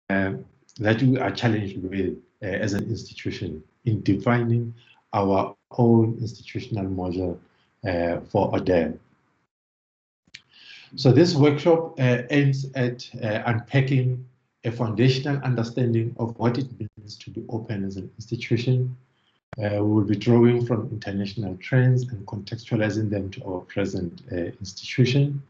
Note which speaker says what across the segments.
Speaker 1: that we are challenged with as an institution in defining our own institutional model for ODEM. So this workshop aims at unpacking a foundational understanding of what it means to be open as an institution. We will be drawing from international trends and contextualizing them to our present institution.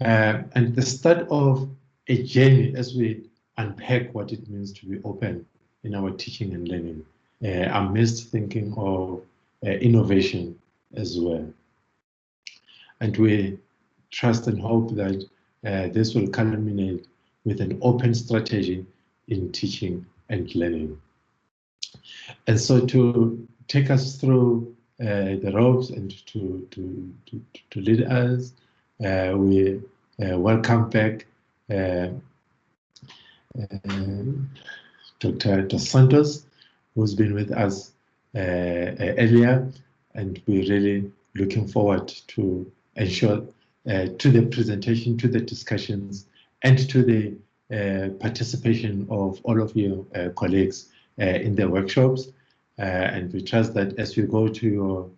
Speaker 1: And the start of a journey as we unpack what it means to be open in our teaching and learning, amidst thinking of innovation as well. And we trust and hope that this will culminate with an open strategy in teaching and learning. And so to take us through the ropes and to lead us, we welcome back Dr. Dos Santos, who's been with us earlier, and we're really looking forward to ensure to the presentation, to the discussions, and to the participation of all of your colleagues in the workshops. And we trust that as you go to your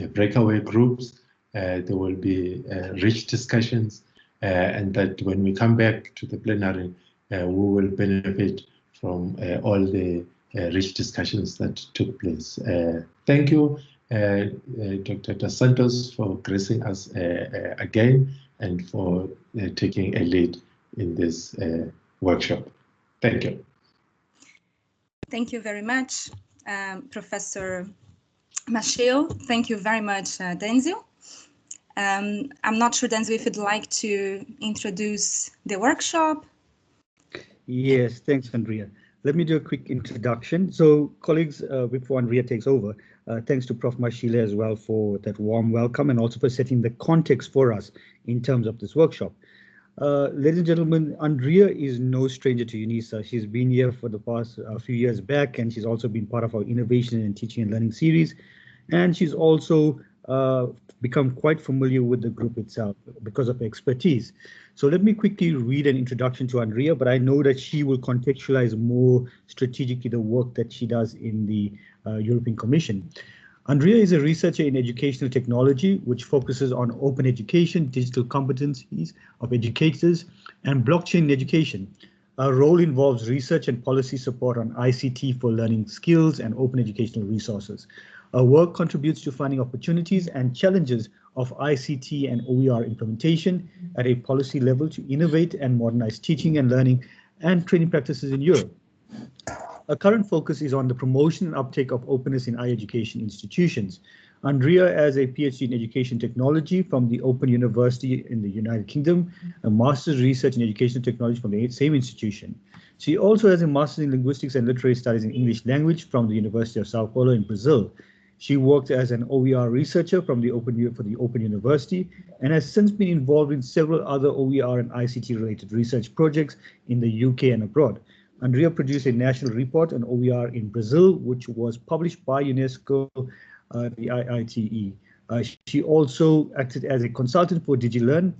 Speaker 1: breakaway groups, there will be rich discussions, and that when we come back to the plenary, we will benefit from all the rich discussions that took place. Thank you, Dr. Dos Santos, for gracing us again and for taking a lead in this workshop. Thank you.
Speaker 2: Thank you very much, Professor Machel. Thank you very much, Denzil. I'm not sure, Denzil, if you'd like to introduce the workshop.
Speaker 3: Yes, thanks, Andrea. Let me do a quick introduction. So, colleagues, before Andrea takes over, thanks to Prof. Mashile as well for that warm welcome and also for setting the context for us in terms of this workshop. Ladies and gentlemen, Andrea is no stranger to UNISA. She's been here for the past few years back, and she's also been part of our Innovation and Teaching and Learning series. And she's also become quite familiar with the group itself because of her expertise. So let me quickly read an introduction to Andrea, but I know that she will contextualize more strategically the work that she does in the European Commission. Andrea is a researcher in educational technology, which focuses on open education, digital competencies of educators, and blockchain in education. Her role involves research and policy support on ICT for learning skills and open educational resources. Her work contributes to finding opportunities and challenges of ICT and OER implementation at a policy level to innovate and modernize teaching and learning and training practices in Europe. Our current focus is on the promotion and uptake of openness in higher education institutions. Andrea has a PhD in education technology from the Open University in the United Kingdom, a master's research in educational technology from the same institution. She also has a master's in linguistics and literary studies in English language from the University of Sao Paulo in Brazil. She worked as an OER researcher for the Open University and has since been involved in several other OER and ICT related research projects in the UK and abroad. Andrea produced a national report on OER in Brazil, which was published by UNESCO, the IITE. She also acted as a consultant for DigiLearn,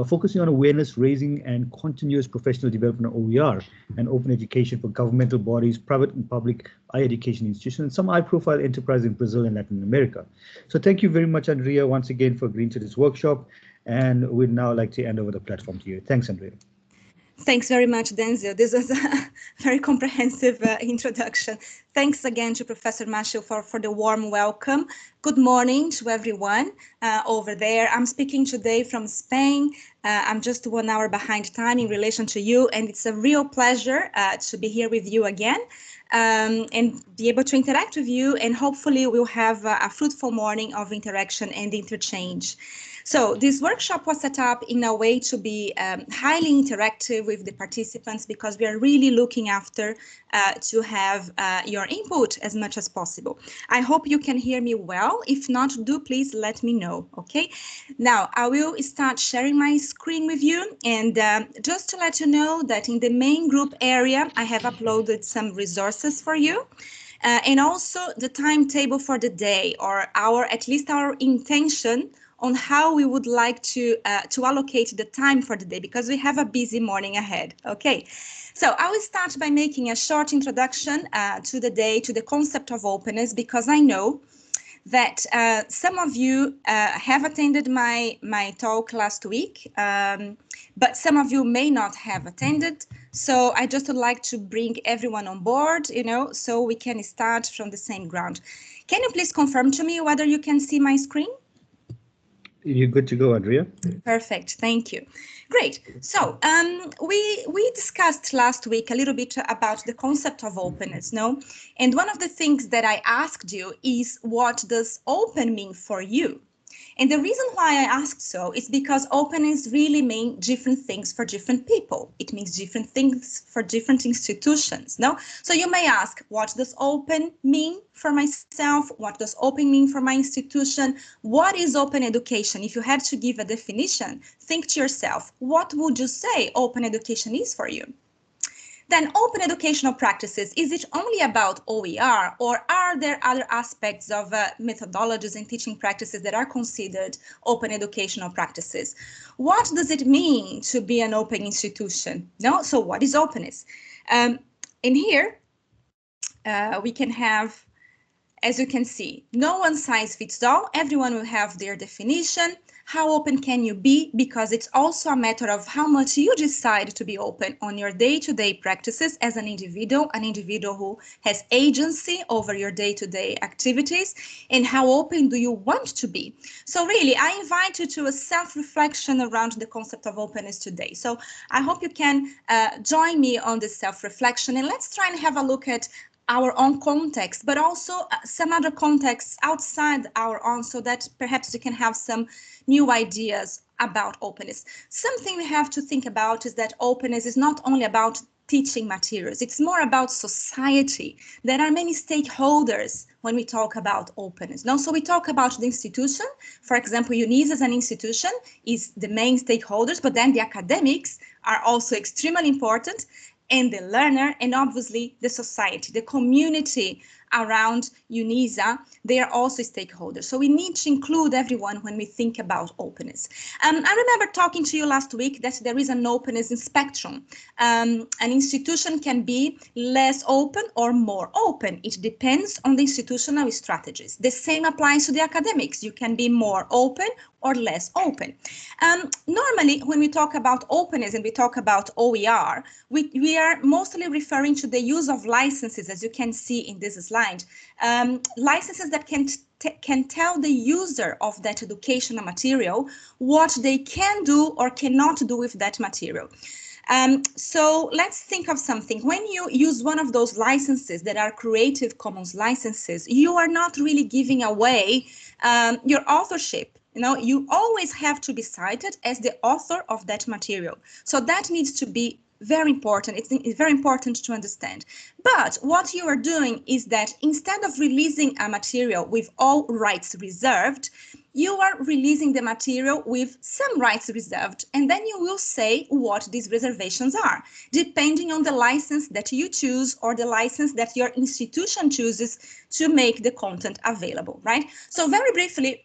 Speaker 3: focusing on awareness raising and continuous professional development of OER and open education for governmental bodies, private and public higher education institutions, and some high-profile enterprises in Brazil and Latin America. So thank you very much, Andrea, once again for agreeing to this workshop. And we'd now like to hand over the platform to you. Thanks, Andrea.
Speaker 2: Thanks very much, Denzil. This was a very comprehensive introduction. Thanks again to Professor Machel for the warm welcome. Good morning to everyone over there. I'm speaking today from Spain. I'm just 1 hour behind time in relation to you, and it's a real pleasure to be here with you again and be able to interact with you, and hopefully we'll have a fruitful morning of interaction and interchange. So this workshop was set up in a way to be highly interactive with the participants, because we are really looking after to have your input as much as possible. I hope you can hear me well. If not, do please let me know, okay? Now, I will start sharing my screen with you, and just to let you know that in the main group area, I have uploaded some resources for you. And also the timetable for the day, or at least our intention on how we would like to allocate the time for the day, because we have a busy morning ahead. Okay, so I will start by making a short introduction to the day, to the concept of openness, because I know that some of you have attended my talk last week, but some of you may not have attended. So I just would like to bring everyone on board, so we can start from the same ground. Can you please confirm to me whether you can see my screen?
Speaker 3: You're good to go, Andrea.
Speaker 2: Perfect, thank you. Great. So we discussed last week a little bit about the concept of openness, no? And one of the things that I asked you is, what does open mean for you? And the reason why I asked so is because openness really means different things for different people. It means different things for different institutions, no? So you may ask, what does open mean for myself? What does open mean for my institution? What is open education? If you had to give a definition, think to yourself, what would you say open education is for you? Then open educational practices, is it only about OER, or are there other aspects of methodologies and teaching practices that are considered open educational practices? What does it mean to be an open institution? No? So what is openness? In here, we can have, as you can see, no one size fits all. Everyone will have their definition. How open can you be? Because it's also a matter of how much you decide to be open on your day-to-day practices as an individual who has agency over your day-to-day activities, and how open do you want to be? So really, I invite you to a self-reflection around the concept of openness today. So I hope you can join me on this self-reflection, and let's try and have a look at our own context, but also some other contexts outside our own, so that perhaps you can have some new ideas about openness. Something we have to think about is that openness is not only about teaching materials, it's more about society. There are many stakeholders when we talk about openness. Now, so we talk about the institution. For example, UNISA as an institution is the main stakeholders, but then the academics are also extremely important, and the learner, and obviously the society, the community around UNISA, they are also stakeholders. So we need to include everyone when we think about openness. I remember talking to you last week that there is an openness in spectrum. An institution can be less open or more open. It depends on the institutional strategies. The same applies to the academics. You can be more open or less open. Normally, when we talk about openness and we talk about OER, we are mostly referring to the use of licenses, as you can see in this slide. Licenses that can tell the user of that educational material what they can do or cannot do with that material. So let's think of something. When you use one of those licenses that are Creative Commons licenses, you are not really giving away your authorship. You always have to be cited as the author of that material. So that needs to be very important. It's very important to understand. But what you are doing is that instead of releasing a material with all rights reserved, you are releasing the material with some rights reserved, and then you will say what these reservations are, depending on the license that you choose or the license that your institution chooses to make the content available, right? So very briefly,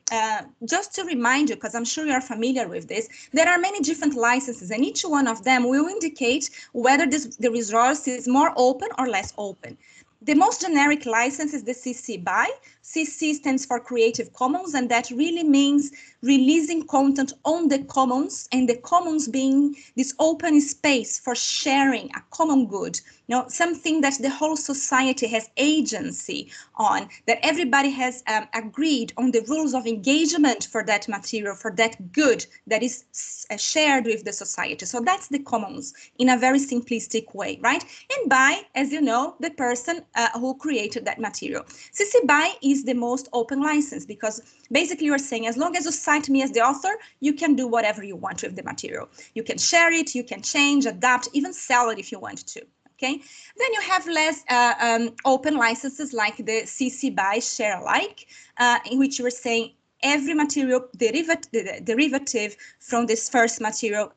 Speaker 2: just to remind you, because I'm sure you're familiar with this, there are many different licenses, and each one of them will indicate whether the resource is more open or less open. The most generic license is the CC BY. CC stands for Creative Commons, and that really means releasing content on the commons, and the commons being this open space for sharing a common good, something that the whole society has agency on, that everybody has agreed on the rules of engagement for that material, for that good that is shared with the society. So that's the commons in a very simplistic way, right? And BY, as you know, the person who created that material. CC BY is the most open license, because basically you're saying, as long as you cite me as the author, you can do whatever you want with the material. You can share it, you can change, adapt, even sell it if you want to. Okay, then you have less open licenses like the CC BY share alike, in which you were saying every material derivative from this first material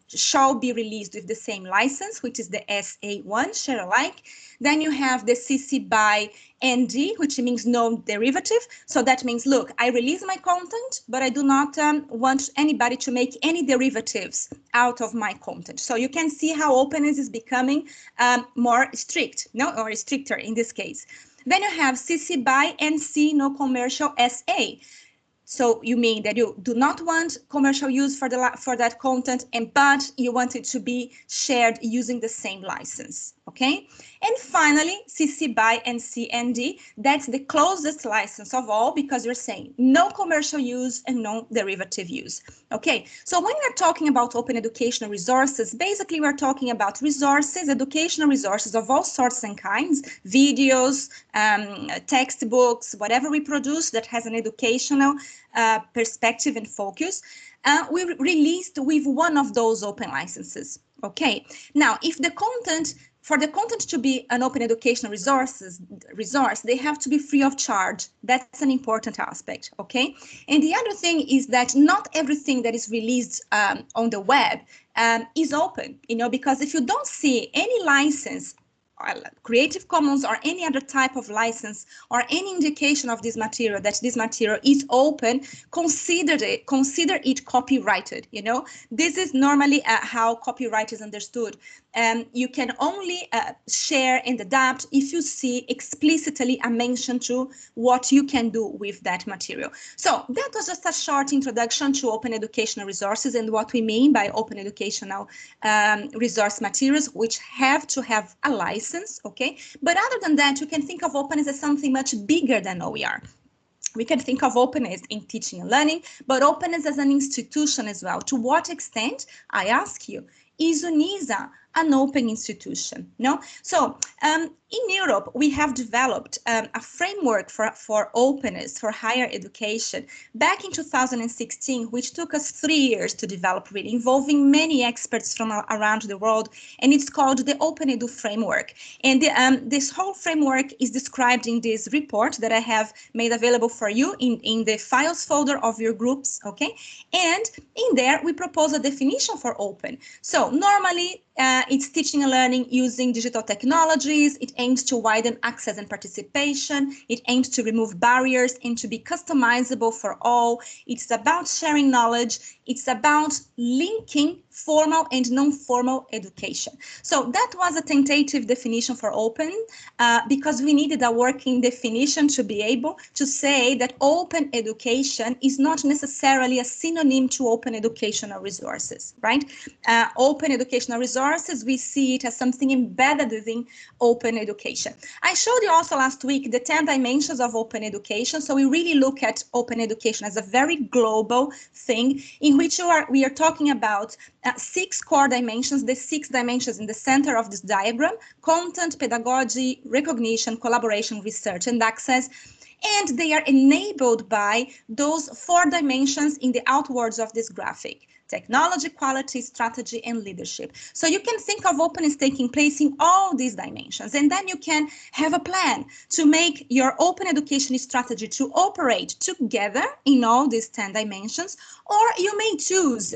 Speaker 2: shall be released with the same license, which is the SA1, share alike. Then you have the CC BY ND, which means no derivative. So that means, look, I release my content, but I do not want anybody to make any derivatives out of my content. So you can see how openness is becoming more strict, or stricter in this case. Then you have CC BY NC, no commercial SA. So you mean that you do not want commercial use for that content, but you want it to be shared using the same license, okay? And finally, CC BY and CND, that's the closest license of all, because you're saying no commercial use and no derivative use, okay? So when we're talking about open educational resources, basically we're talking about resources, educational resources of all sorts and kinds, videos, textbooks, whatever we produce that has an educational perspective and focus, we released with one of those open licenses. Okay, now if the content, for the content to be an open educational resource, they have to be free of charge. That's an important aspect, okay? And the other thing is that not everything that is released on the web is open, because if you don't see any license, Creative Commons or any other type of license or any indication of this material, that this material is open, consider it copyrighted. This is normally how copyright is understood. You can only share and adapt if you see explicitly a mention to what you can do with that material. So that was just a short introduction to open educational resources and what we mean by open educational resource materials, which have to have a license, okay? But other than that, you can think of openness as something much bigger than OER. We can think of openness in teaching and learning, but openness as an institution as well. To what extent, I ask you, is UNISA an open institution? No? So in Europe, we have developed a framework for openness for higher education back in 2016, which took us 3 years to develop, really, involving many experts from around the world, and it's called the Open Edu Framework. And this whole framework is described in this report that I have made available for you in the files folder of your groups, okay? And in there, we propose a definition for open. So normally, it's teaching and learning using digital technologies. It aims to widen access and participation. It aims to remove barriers and to be customizable for all. It's about sharing knowledge. It's about linking formal and non-formal education. So that was a tentative definition for open because we needed a working definition to be able to say that open education is not necessarily a synonym to open educational resources, right? Open educational resources, we see it as something embedded within open education. I showed you also last week the 10 dimensions of open education. So we really look at open education as a very global thing in which we are talking about 6 core dimensions, the 6 dimensions in the center of this diagram: content, pedagogy, recognition, collaboration, research, and access. And they are enabled by those 4 dimensions in the outwards of this graphic: technology, quality, strategy, and leadership. So you can think of openness taking place in all these dimensions, and then you can have a plan to make your open education strategy to operate together in all these 10 dimensions, or you may choose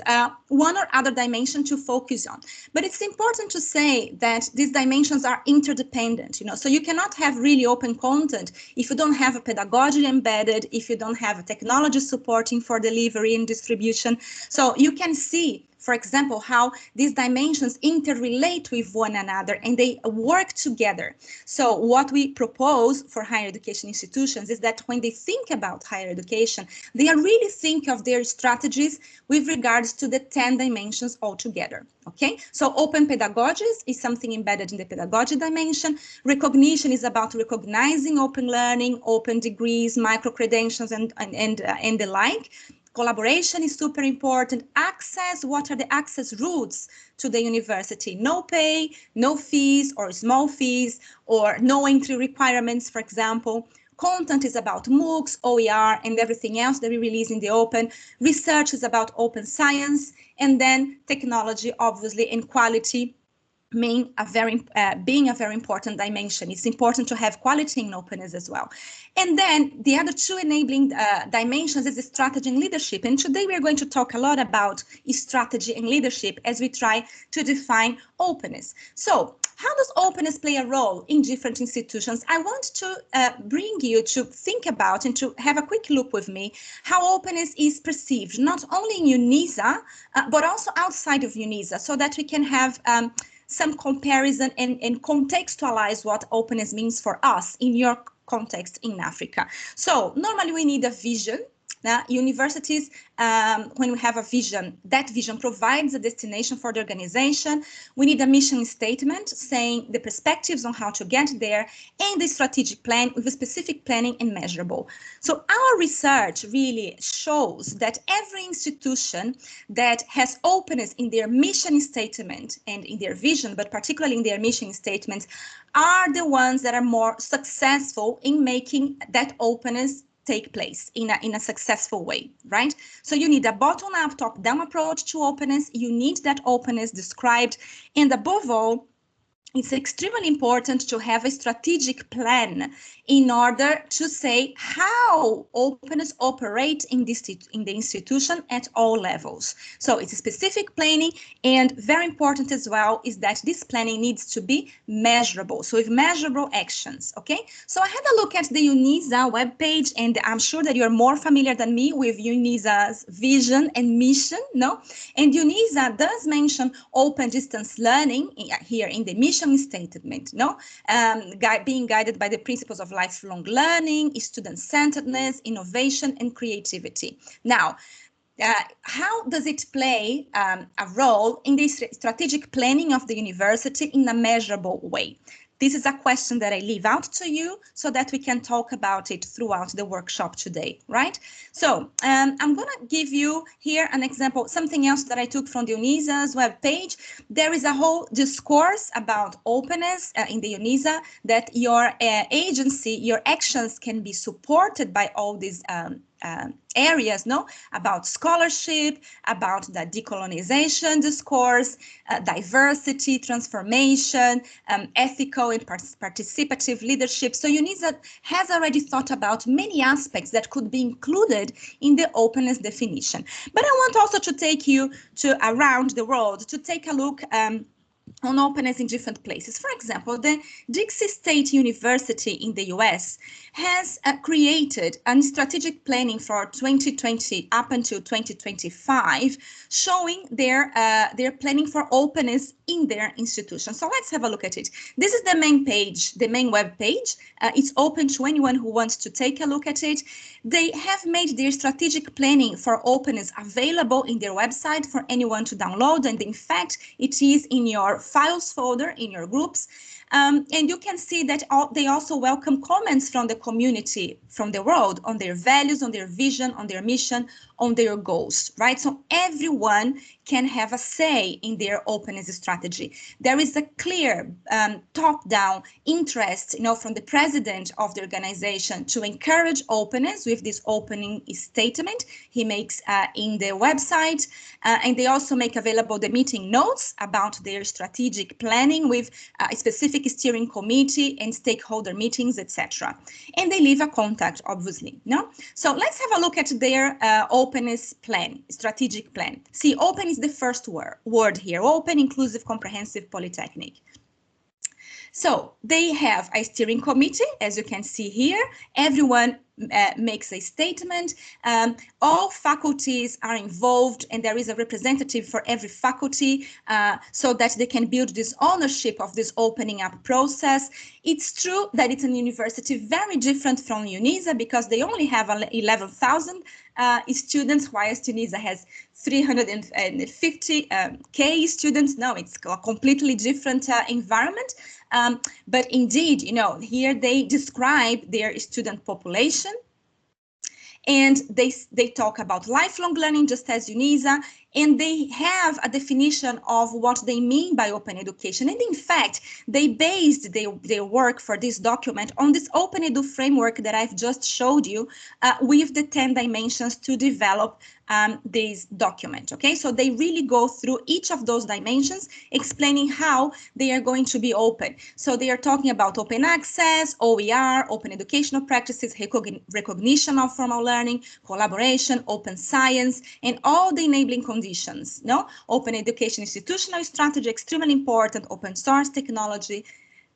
Speaker 2: one or other dimension to focus on. But it's important to say that these dimensions are interdependent, so you cannot have really open content if you don't have a pedagogy embedded, if you don't have a technology supporting for delivery and distribution. So you can see, for example, how these dimensions interrelate with one another and they work together. So what we propose for higher education institutions is that when they think about higher education, they really think of their strategies with regards to the 10 dimensions altogether. Okay, so open pedagogies is something embedded in the pedagogy dimension. Recognition is about recognizing open learning, open degrees, micro-credentials, and the like. Collaboration is super important. Access, what are the access routes to the university? No pay, no fees or small fees, or no entry requirements, for example. Content is about MOOCs, OER, and everything else that we release in the open. Research is about open science, and then technology, obviously, and quality being a very important dimension. It's important to have quality in openness as well. And then the other two enabling dimensions is strategy and leadership. And today we are going to talk a lot about strategy and leadership as we try to define openness. So how does openness play a role in different institutions? I want to bring you to think about and to have a quick look with me how openness is perceived, not only in UNISA, but also outside of UNISA, so that we can have some comparison and contextualize what openness means for us in your context in Africa. So normally we need a vision. Universities, when we have a vision, that vision provides a destination for the organization. We need a mission statement saying the perspectives on how to get there and the strategic plan with a specific planning and measurable. So our research really shows that every institution that has openness in their mission statement and in their vision, but particularly in their mission statements, are the ones that are more successful in making that openness take place in a successful way, right? So you need a bottom-up, top-down approach to openness. You need that openness described, and above all, it's extremely important to have a strategic plan in order to say how openness operates in the institution at all levels. So it's a specific planning, and very important as well is that this planning needs to be measurable. So with measurable actions, okay? So I had a look at the UNISA webpage, and I'm sure that you're more familiar than me with UNISA's vision and mission, no? And UNISA does mention open distance learning here in the mission statement, no? Being guided by the principles of lifelong learning, student-centeredness, innovation, and creativity. Now, how does it play a role in the strategic planning of the university in a measurable way? This is a question that I leave out to you so that we can talk about it throughout the workshop today, right? So I'm going to give you here an example, something else that I took from the UNISA's webpage. There is a whole discourse about openness in the UNISA, that your agency, your actions can be supported by all these areas, no? About scholarship, about the decolonization discourse, diversity, transformation, ethical and participative leadership. So UNISA has already thought about many aspects that could be included in the openness definition. But I want also to take you to around the world to take a look on openness in different places. For example, the Dixie State University in the US has created a strategic planning for 2020 up until 2025, showing their planning for openness in their institution. So let's have a look at it. This is the main page, the main web page. It's open to anyone who wants to take a look at it. They have made their strategic planning for openness available in their website for anyone to download. And in fact, it is in your files folder in your groups. And you can see that they also welcome comments from the community, from the world, on their values, on their vision, on their mission, on their goals, right? So everyone can have a say in their openness strategy. There is a clear top-down interest, from the president of the organization to encourage openness with this opening statement he makes in the website. And they also make available the meeting notes about their strategic planning with a specific steering committee and stakeholder meetings, etc. And they leave a contact, obviously, no? So let's have a look at their openness plan, strategic plan. See, open is the first word here, open, inclusive, comprehensive, polytechnic. So they have a steering committee, as you can see here. Everyone makes a statement. All faculties are involved, and there is a representative for every faculty so that they can build this ownership of this opening up process. It's true that it's a university very different from UNISA because they only have 11,000 students, whilst UNISA has 350K students. No, it's a completely different environment. But indeed, here they describe their student population, and they talk about lifelong learning, just as UNISA, and they have a definition of what they mean by open education. And in fact, they based their work for this document on this Open Edu framework that I've just showed you with the 10 dimensions to develop this document. Okay, so they really go through each of those dimensions, explaining how they are going to be open. So they are talking about open access, OER, open educational practices, recognition of formal learning, collaboration, open science, and all the enabling conditions. No, open education institutional strategy, extremely important, open source technology,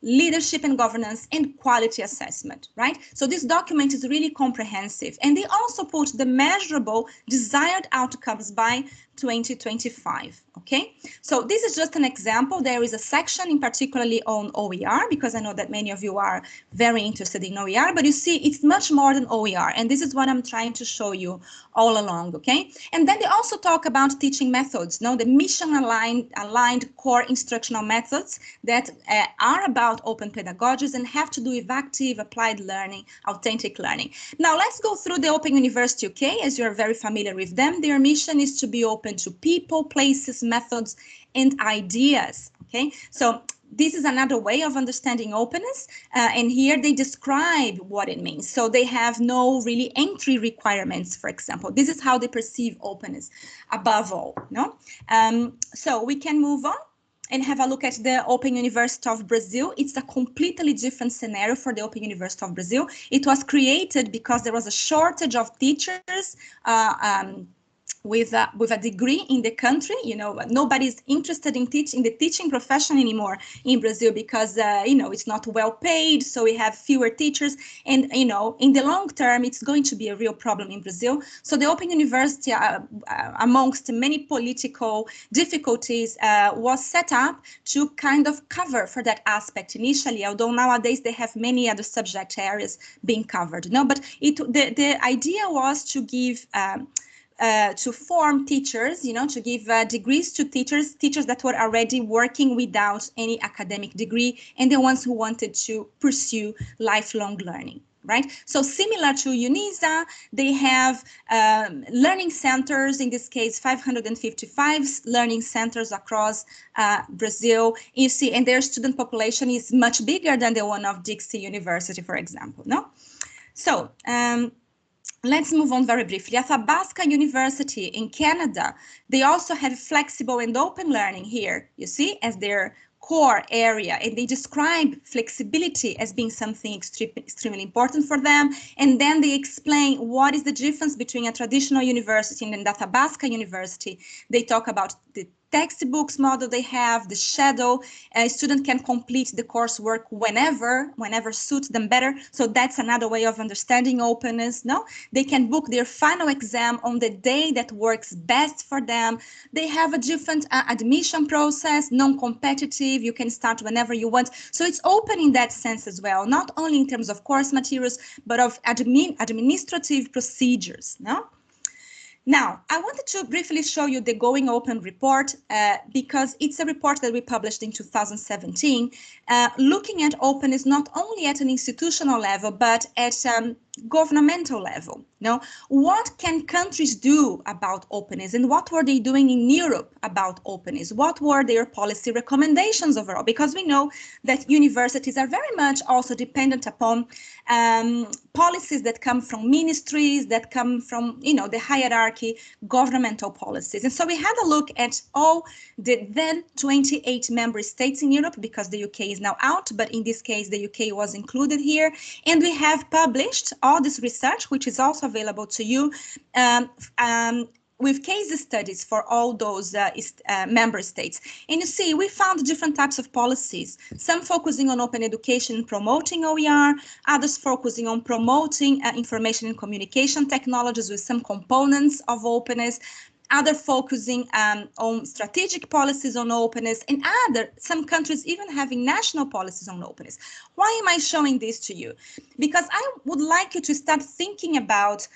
Speaker 2: leadership and governance, and quality assessment, right? So this document is really comprehensive, and they also put the measurable desired outcomes by 2025, okay? So this is just an example. There is a section in particularly on OER, because I know that many of you are very interested in OER, but you see it's much more than OER, and this is what I'm trying to show you all along, okay? And then they also talk about teaching methods, no, the mission-aligned core instructional methods that are about open pedagogies and have to do with active, applied learning, authentic learning. Now let's go through the Open University UK, as you're very familiar with them. Their mission is to be open to people, places, methods, and ideas, okay? So this is another way of understanding openness, and here they describe what it means. So they have no really entry requirements, for example. This is how they perceive openness above all, no? So we can move on and have a look at the Open University of Brazil. It's a completely different scenario for the Open University of Brazil. It was created because there was a shortage of teachers with a degree in the country. You know, nobody's interested in the teaching profession anymore in Brazil because, you know, it's not well paid. So we have fewer teachers. And, you know, in the long term, it's going to be a real problem in Brazil. So the Open University, amongst many political difficulties, was set up to kind of cover for that aspect initially, although nowadays they have many other subject areas being covered. No, but the idea was to give to form teachers, you know, to give degrees to teachers that were already working without any academic degree, and the ones who wanted to pursue lifelong learning, right? So similar to UNISA, they have learning centers, in this case, 555 learning centers across Brazil. You see, and their student population is much bigger than the one of Dixie University, for example, no? So, let's move on very briefly. Athabasca University in Canada, they also have flexible and open learning here, you see, as their core area, and they describe flexibility as being something extremely important for them. And then they explain what is the difference between a traditional university and an Athabasca University. They talk about the textbooks model they have, the shadow. A student can complete the coursework whenever suits them better. So that's another way of understanding openness. No, they can book their final exam on the day that works best for them. They have a different admission process, non-competitive. You can start whenever you want. So it's open in that sense as well, not only in terms of course materials, but of administrative procedures. No. Now, I wanted to briefly show you the Going Open report because it's a report that we published in 2017, looking at openness not only at an institutional level, but at governmental level. Now, what can countries do about openness, and what were they doing in Europe about openness? What were their policy recommendations overall? Because we know that universities are very much also dependent upon policies that come from ministries, that come from, you know, the hierarchy, governmental policies. And so we had a look at all the then 28 member states in Europe, because the UK is now out, but in this case, the UK was included here. And we have published all this research, which is also available to you, with case studies for all those member states. And you see, we found different types of policies, some focusing on open education and promoting OER, others focusing on promoting information and communication technologies with some components of openness, other focusing on strategic policies on openness, and some countries even having national policies on openness. Why am I showing this to you? Because I would like you to start thinking about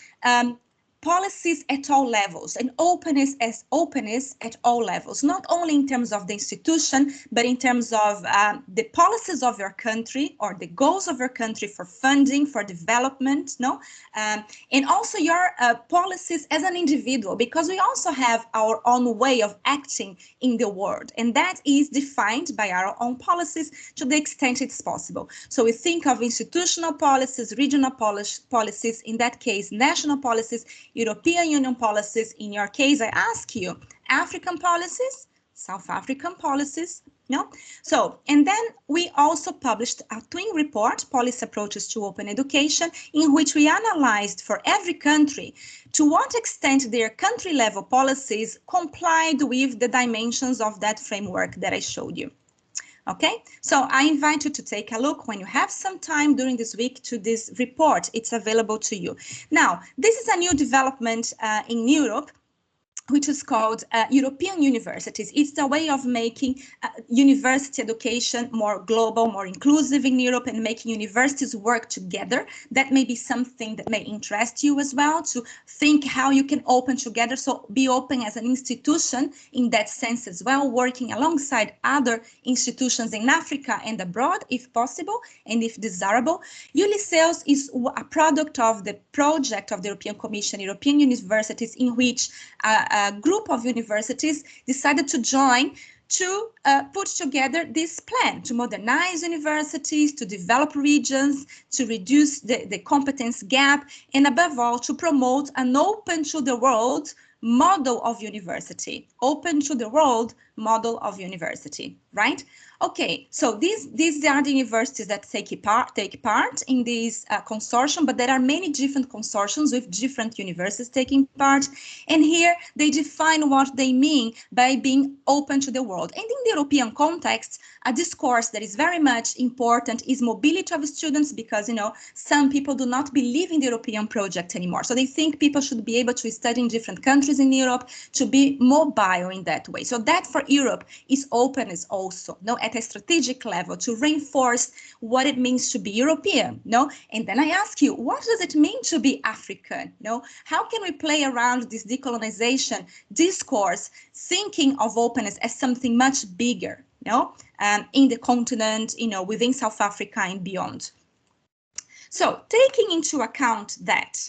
Speaker 2: policies at all levels, and openness as openness at all levels, not only in terms of the institution, but in terms of the policies of your country or the goals of your country for funding, for development, no? And also your policies as an individual, because we also have our own way of acting in the world, and that is defined by our own policies to the extent it's possible. So we think of institutional policies, regional policies, in that case, national policies, European Union policies. In your case, I ask you, African policies, South African policies, no? So, and then we also published a twin report, Policy Approaches to Open Education, in which we analyzed for every country to what extent their country level policies complied with the dimensions of that framework that I showed you. Okay, so I invite you to take a look when you have some time during this week to this report. It's available to you. Now, this is a new development in Europe, which is called European universities. It's a way of making university education more global, more inclusive in Europe, and making universities work together. That may be something that may interest you as well, to think how you can open together. So be open as an institution in that sense as well, working alongside other institutions in Africa and abroad, if possible, and if desirable. ULISEUS is a product of the project of the European Commission, European universities, in which a group of universities decided to join to put together this plan to modernize universities, to develop regions, to reduce the competence gap, and above all, to promote an open to the world model of university, open to the world model of university, right? Okay, so these are the universities that take part in this consortium, but there are many different consortiums with different universities taking part. And here they define what they mean by being open to the world. And in the European context, a discourse that is very much important is mobility of students, because, you know, some people do not believe in the European project anymore. So they think people should be able to study in different countries in Europe, to be mobile in that way. So that for Europe is openness also, no, at a strategic level, to reinforce what it means to be European, no? And then I ask you, what does it mean to be African, no? How can we play around this decolonization discourse, thinking of openness as something much bigger, no? In the continent, you know, within South Africa and beyond. So taking into account that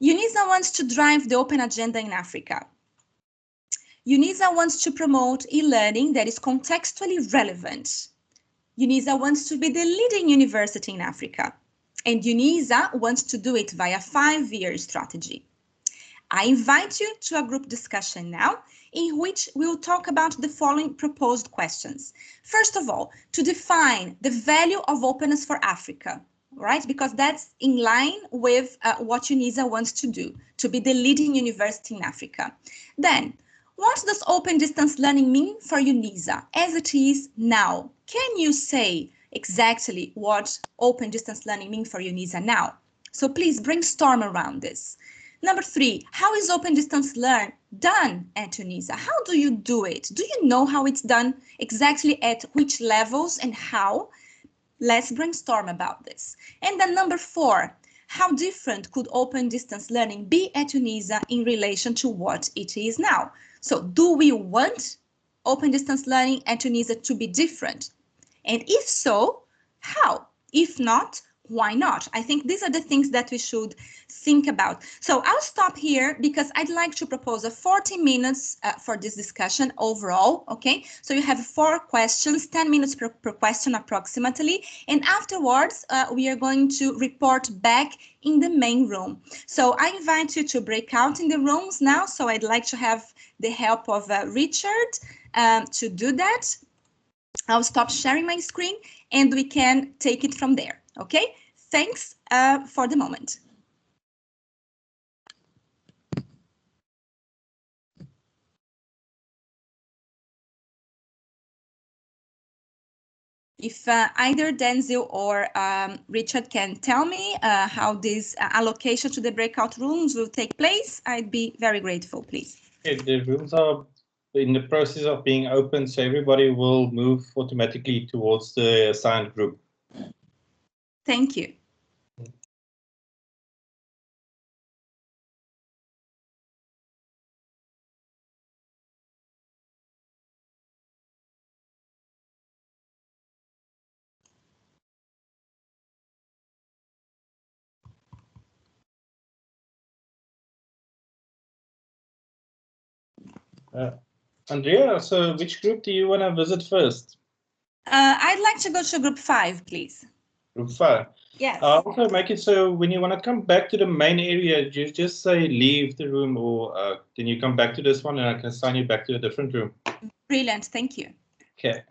Speaker 2: UNISA wants to drive the open agenda in Africa, UNISA wants to promote e-learning that is contextually relevant. UNISA wants to be the leading university in Africa, and UNISA wants to do it via a 5-year strategy. I invite you to a group discussion now, in which we will talk about the following proposed questions. First of all, to define the value of openness for Africa, right? Because that's in line with what UNISA wants to do, to be the leading university in Africa. Then, what does open distance learning mean for UNISA as it is now? Can you say exactly what open distance learning means for UNISA now? So please brainstorm around this. Number 3, how is open distance learn done at UNISA? How do you do it? Do you know how it's done? Exactly at which levels and how? Let's brainstorm about this. And then number 4, how different could open distance learning be at UNISA in relation to what it is now? So do we want open distance learning at UNISA to be different? And if so, how? If not, why not? I think these are the things that we should think about. So I'll stop here because I'd like to propose a 40 minutes for this discussion overall, okay? So you have 4 questions, 10 minutes per question approximately, and afterwards we are going to report back in the main room. So I invite you to break out in the rooms now, so I'd like to have the help of Richard to do that. I'll stop sharing my screen and we can take it from there, okay? Thanks for the moment. If either Denzel or Richard can tell me how this allocation to the breakout rooms will take place, I'd be very grateful, please. Okay,
Speaker 4: the rooms are in the process of being open, so everybody will move automatically towards the assigned group.
Speaker 2: Thank you.
Speaker 4: Andrea, so which group do you want to visit first?
Speaker 2: I'd like to go to group 5, please.
Speaker 4: Group 5.
Speaker 2: Yes.
Speaker 4: Also make it so when you want to come back to the main area, you just say leave the room, or then you come back to this one and I can assign you back to a different room.
Speaker 2: Brilliant. Thank you.
Speaker 4: Okay.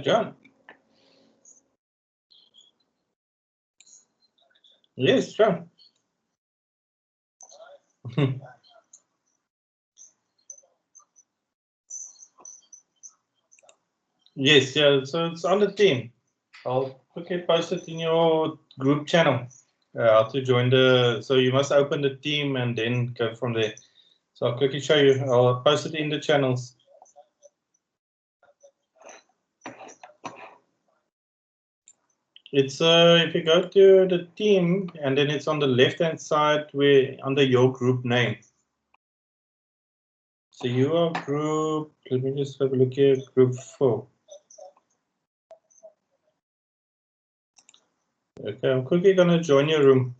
Speaker 4: John. Yes, John. Yes, yeah. So it's on the team. I'll quickly post it in your group channel. How to join the. So you must open the team and then go from there. So I'll quickly show you. I'll post it in the channels. It's if you go to the team and then it's on the left hand side where under your group name. So you are group. Let me just have a look here. Group 4. Okay, I'm quickly gonna join your room.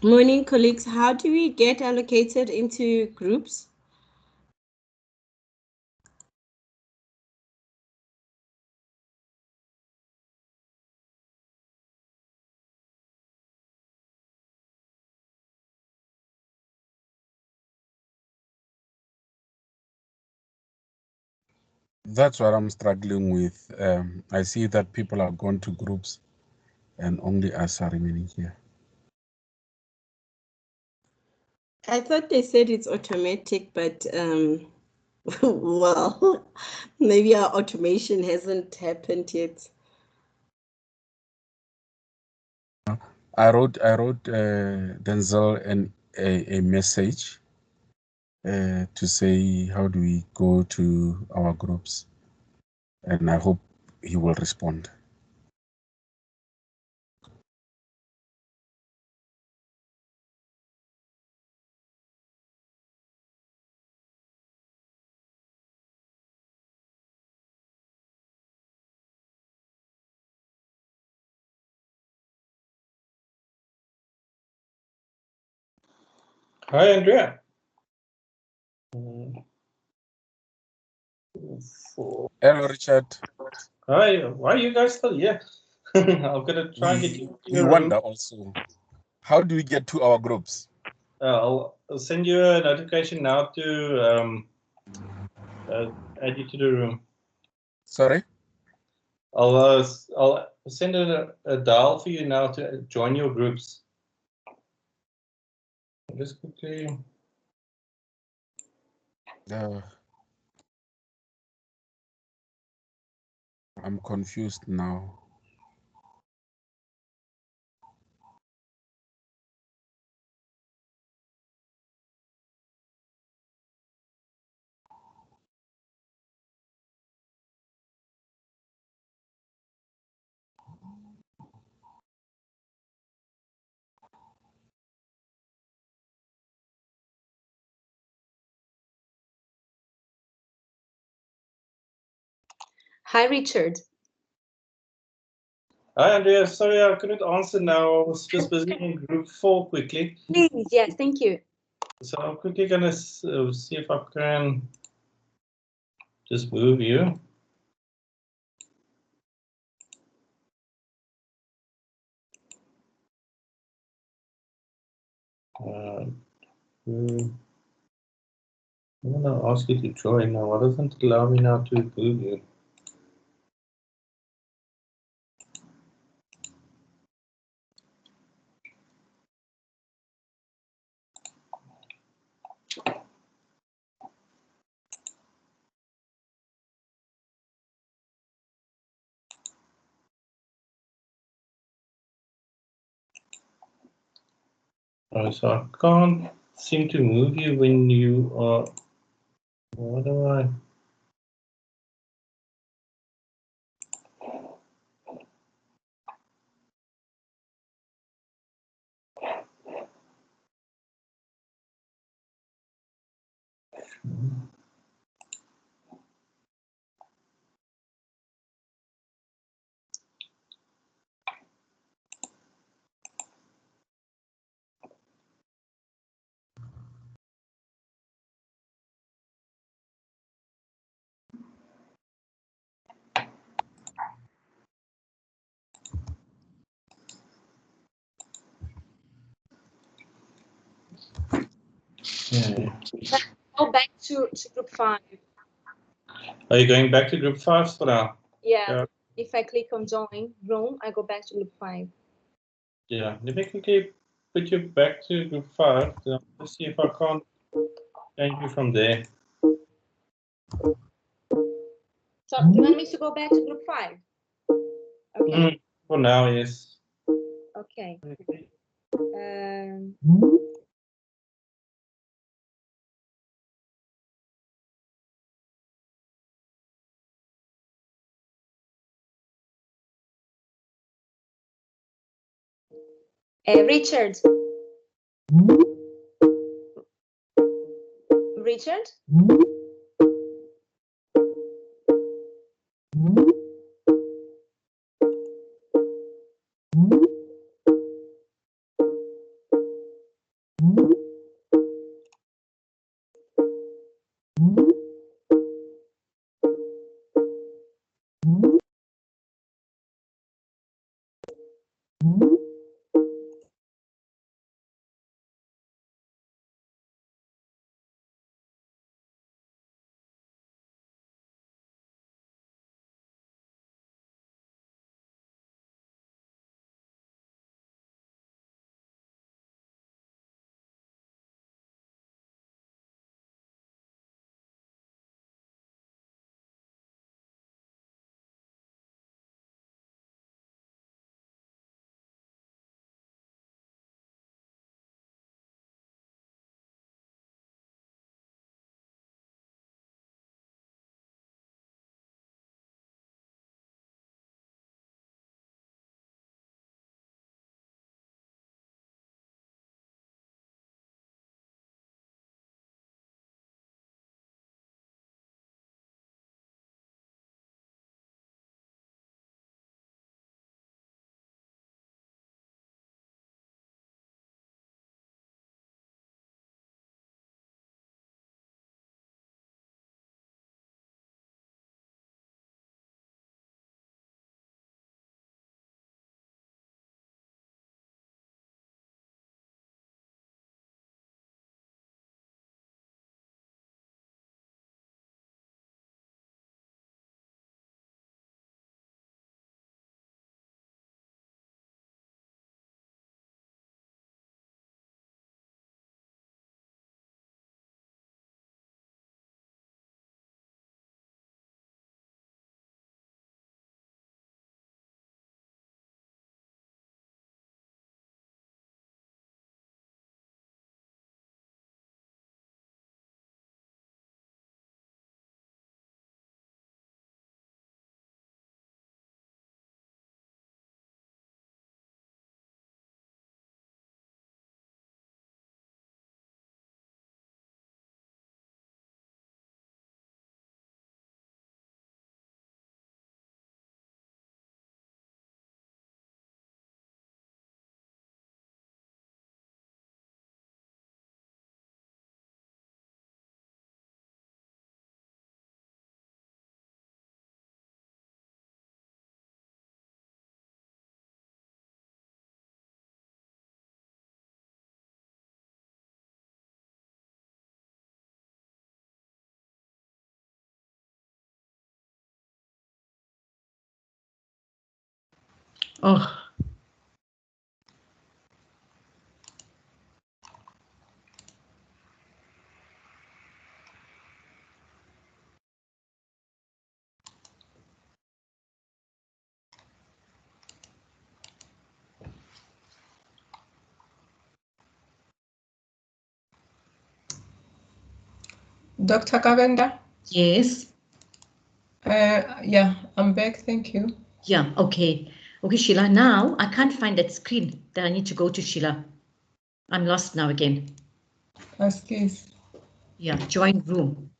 Speaker 5: Morning, colleagues. How do we get allocated into groups?
Speaker 6: That's what I'm struggling with. I see that people have gone to groups and only us are remaining here.
Speaker 5: I thought they said it's automatic, but well, maybe our automation hasn't happened yet.
Speaker 6: I wrote Denzel a message to say how do we go to our groups, and I hope he will respond.
Speaker 4: Hi, Andrea.
Speaker 6: Hello, Richard.
Speaker 4: Hi, why are you guys still here? I'm gonna try and get you.
Speaker 6: We wonder also, how do we get to our groups?
Speaker 4: I'll send you a notification now to add you to the room.
Speaker 6: Sorry?
Speaker 4: I'll send a dial for you now to join your groups. Just quickly.
Speaker 6: I'm confused now.
Speaker 7: Hi, Richard.
Speaker 4: Hi, Andrea. Sorry, I couldn't answer now. I was just busy in group 4 quickly.
Speaker 7: Please, yes, thank you.
Speaker 4: So I'm quickly gonna see if I can just move you. I'm gonna ask you to join now. Why doesn't it allow me now to move you? So I can't seem to move you when you are. What do I?
Speaker 7: Go back to group 5.
Speaker 4: Are you going back to group 5 for now?
Speaker 7: Yeah. If I click on join room, I go back to group 5.
Speaker 4: Yeah, let me quickly put you back to group 5. Let's see if I can't change you from there.
Speaker 7: So do you want me to go back to group 5? Okay.
Speaker 4: For now, yes.
Speaker 7: Okay. Richard. Richard?
Speaker 8: Oh.
Speaker 9: Dr. Kavenda?
Speaker 8: Yes.
Speaker 9: Yeah, I'm back. Thank you.
Speaker 8: Yeah, okay. Okay, Sheila, now I can't find that screen that I need to go to, Sheila. I'm lost now again.
Speaker 9: Ask this.
Speaker 8: Yeah, join room.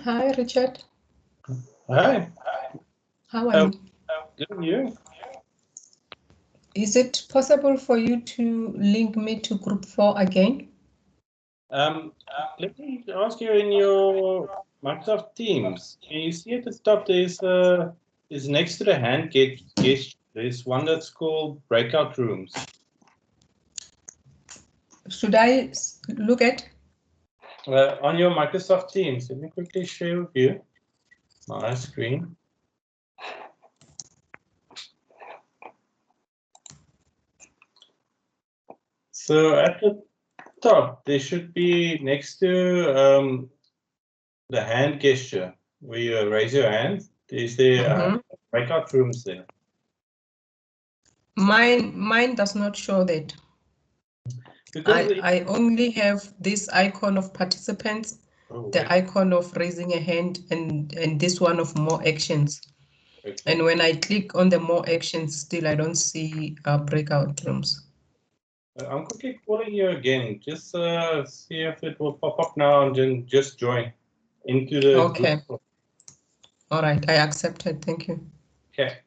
Speaker 9: Hi, Richard.
Speaker 4: Hi.
Speaker 9: How are you?
Speaker 4: Good and you?
Speaker 9: Is it possible for you to link me to group 4 again?
Speaker 4: Let me ask you in your Microsoft Teams. Can you see at the top is next to the hand gesture. There's one that's called breakout rooms.
Speaker 9: Should I look at?
Speaker 4: On your Microsoft Teams, let me quickly share with you my screen. So at the top, there should be next to the hand gesture where you raise your hand. Is there breakout rooms there?
Speaker 9: Mine does not show that.
Speaker 4: Because
Speaker 9: I only have this icon of participants, the icon of raising a hand, and this one of more actions.
Speaker 4: Okay.
Speaker 9: And when I click on the more actions, still I don't see breakout rooms.
Speaker 4: I'm quickly calling you again. Just see if it will pop up now and then just join into the
Speaker 9: Okay.
Speaker 4: group.
Speaker 9: All right, I accepted. Thank you.
Speaker 4: Okay.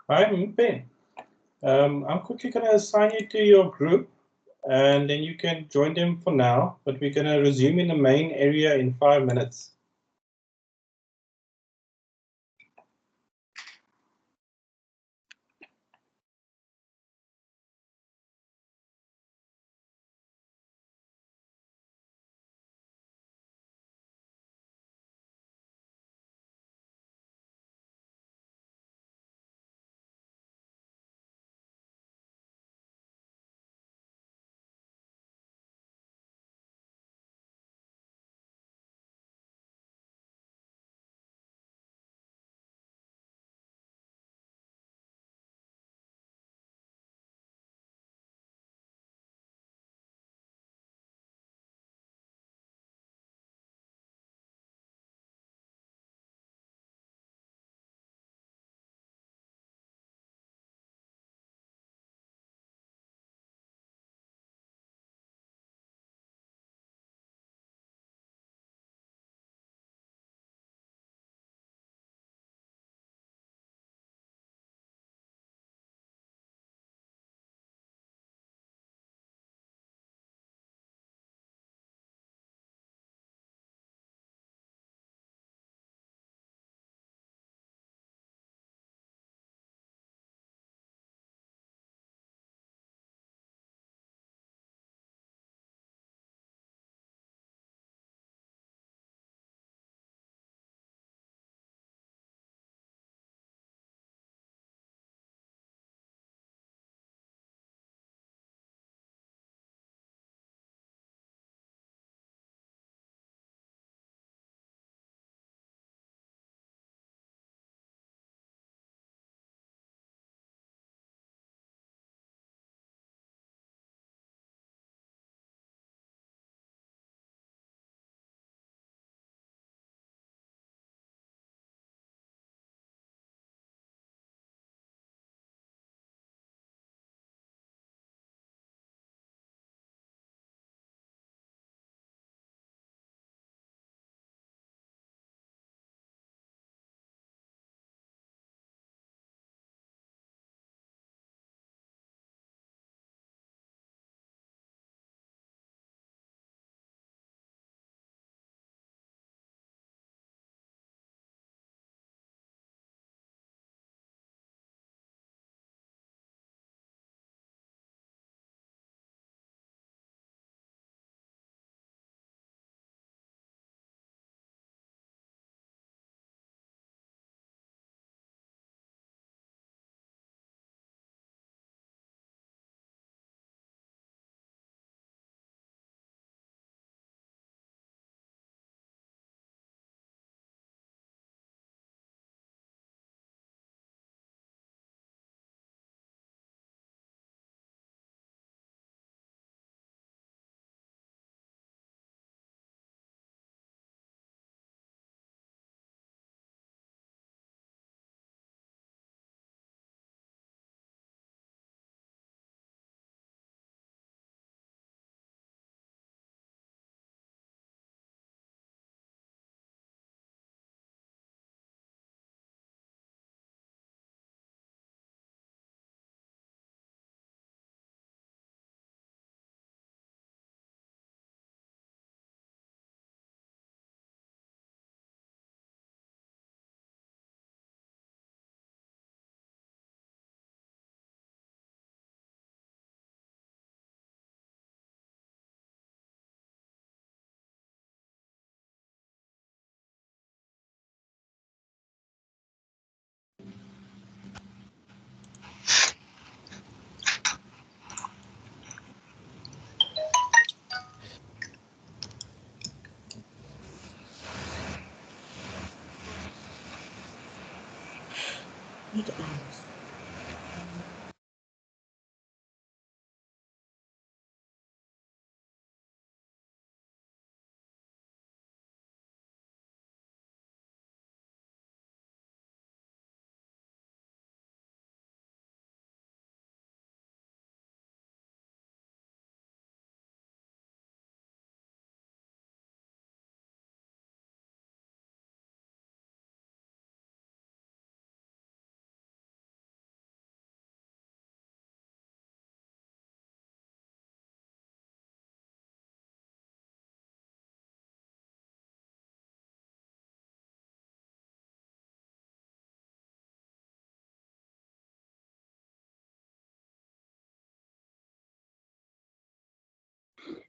Speaker 4: Hi, Mpen. I'm quickly going to assign you to your group, and then you can join them for now, but we're going to resume in the main area in 5 minutes.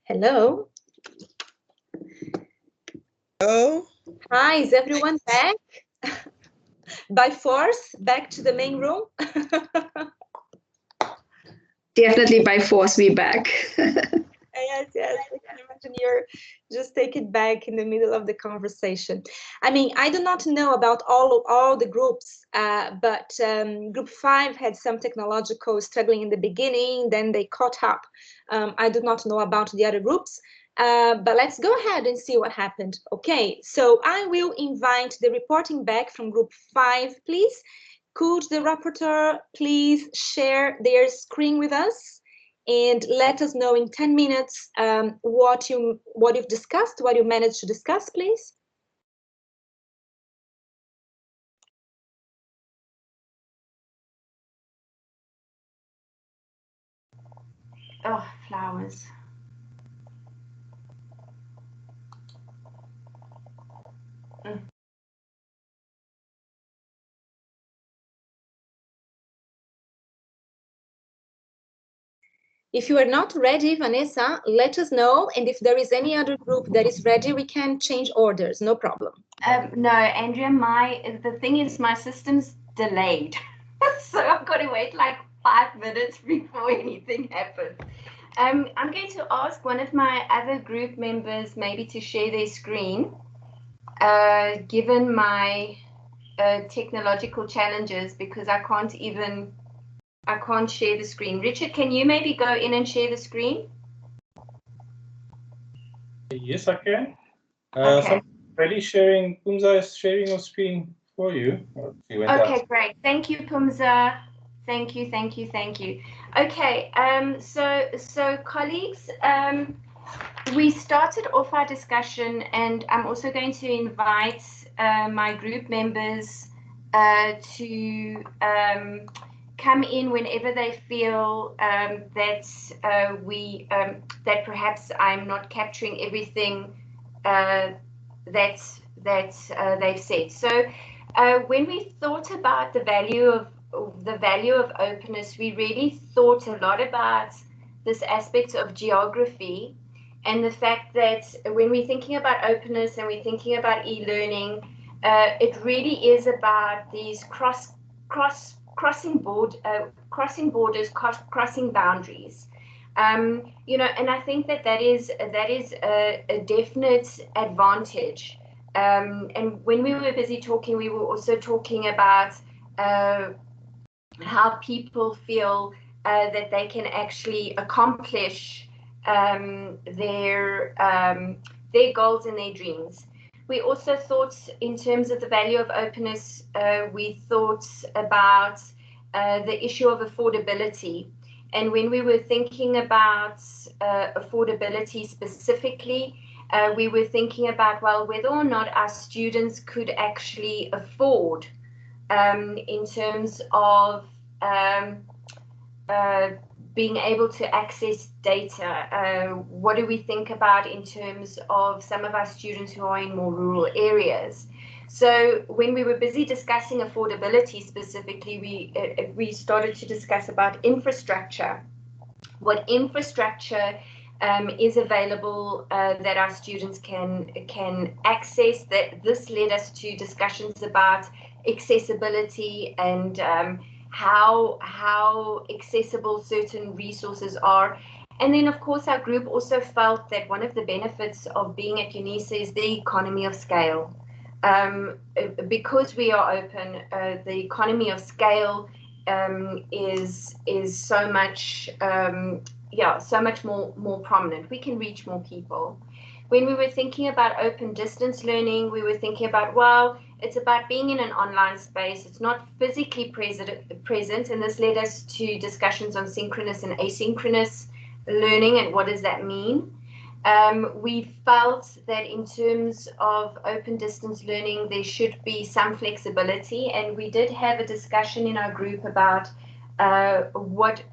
Speaker 7: Hello.
Speaker 10: Hello.
Speaker 7: Hi, is everyone back? By force, back to the main room?
Speaker 11: Definitely by force, we back.
Speaker 7: Yes, yes. I can imagine you're just take it back in the middle of the conversation. I mean, I do not know about all the groups, but group 5 had some technological struggling in the beginning, then they caught up. I do not know about the other groups, but let's go ahead and see what happened. Okay, so I will invite the reporting back from group 5, please. Could the rapporteur please share their screen with us? And let us know in 10 minutes what you've discussed, what you managed to discuss, please.
Speaker 5: Oh, flowers.
Speaker 7: If you are not ready, Vanessa, let us know. And if there is any other group that is ready, we can change orders, no problem.
Speaker 5: No, Andrea, the thing is my system's delayed. So I've got to wait like 5 minutes before anything happens. I'm going to ask one of my other group members maybe to share their screen, given my technological challenges, because I can't share the screen. Richard, can you maybe go in and share the screen?
Speaker 4: Yes, I can.
Speaker 5: Okay.
Speaker 4: Already sharing. Pumza is sharing your screen for you.
Speaker 5: Okay, great. Thank you, Pumza. Thank you. Okay, so colleagues, we started off our discussion, and I'm also going to invite my group members to come in whenever they feel that that perhaps I'm not capturing everything that they've said. So when we thought about the value of openness, we really thought a lot about this aspect of geography, and the fact that when we're thinking about openness and we're thinking about e-learning, it really is about these crossing borders, crossing boundaries. You know, and I think that is a definite advantage. And when we were busy talking, we were also talking about how people feel that they can actually accomplish their goals and their dreams. We also thought, in terms of the value of openness, we thought about the issue of affordability. And when we were thinking about affordability specifically, we were thinking about, well, whether or not our students could actually afford in terms of being able to access data. What do we think about in terms of some of our students who are in more rural areas? So when we were busy discussing affordability specifically, we started to discuss about infrastructure. What infrastructure is available that our students can access. That this led us to discussions about accessibility and how accessible certain resources are. And then, of course, our group also felt that one of the benefits of being at UNISA is the economy of scale. Because we are open, the economy of scale is so much so much more prominent. We can reach more people. When we were thinking about open distance learning, we were thinking about, well, it's about being in an online space. It's not physically present, and this led us to discussions on synchronous and asynchronous learning and what does that mean. We felt that in terms of open distance learning, there should be some flexibility, and we did have a discussion in our group about what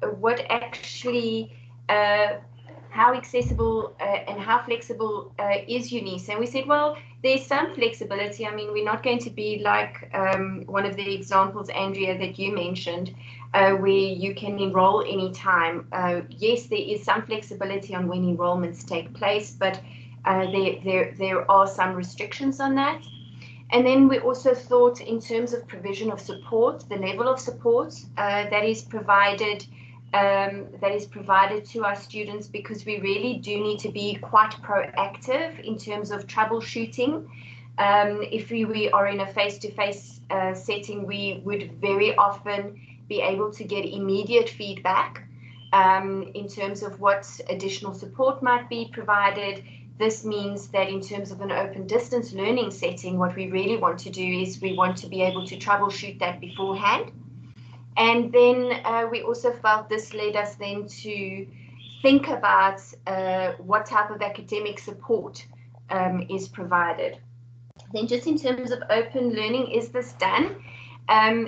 Speaker 5: actually how accessible and how flexible is UNISA? And we said, well, there's some flexibility. I mean, we're not going to be like one of the examples, Andrea, that you mentioned, where you can enroll anytime. Yes, there is some flexibility on when enrollments take place, but there are some restrictions on that. And then we also thought in terms of provision of support, the level of support that is provided to our students, because we really do need to be quite proactive in terms of troubleshooting. If we are in a face-to-face setting, we would very often be able to get immediate feedback in terms of what additional support might be provided. This means that in terms of an open distance learning setting, what we really want to do is we want to be able to troubleshoot that beforehand. And then we also felt this led us then to think about what type of academic support is provided. Then just in terms of open learning, is this done?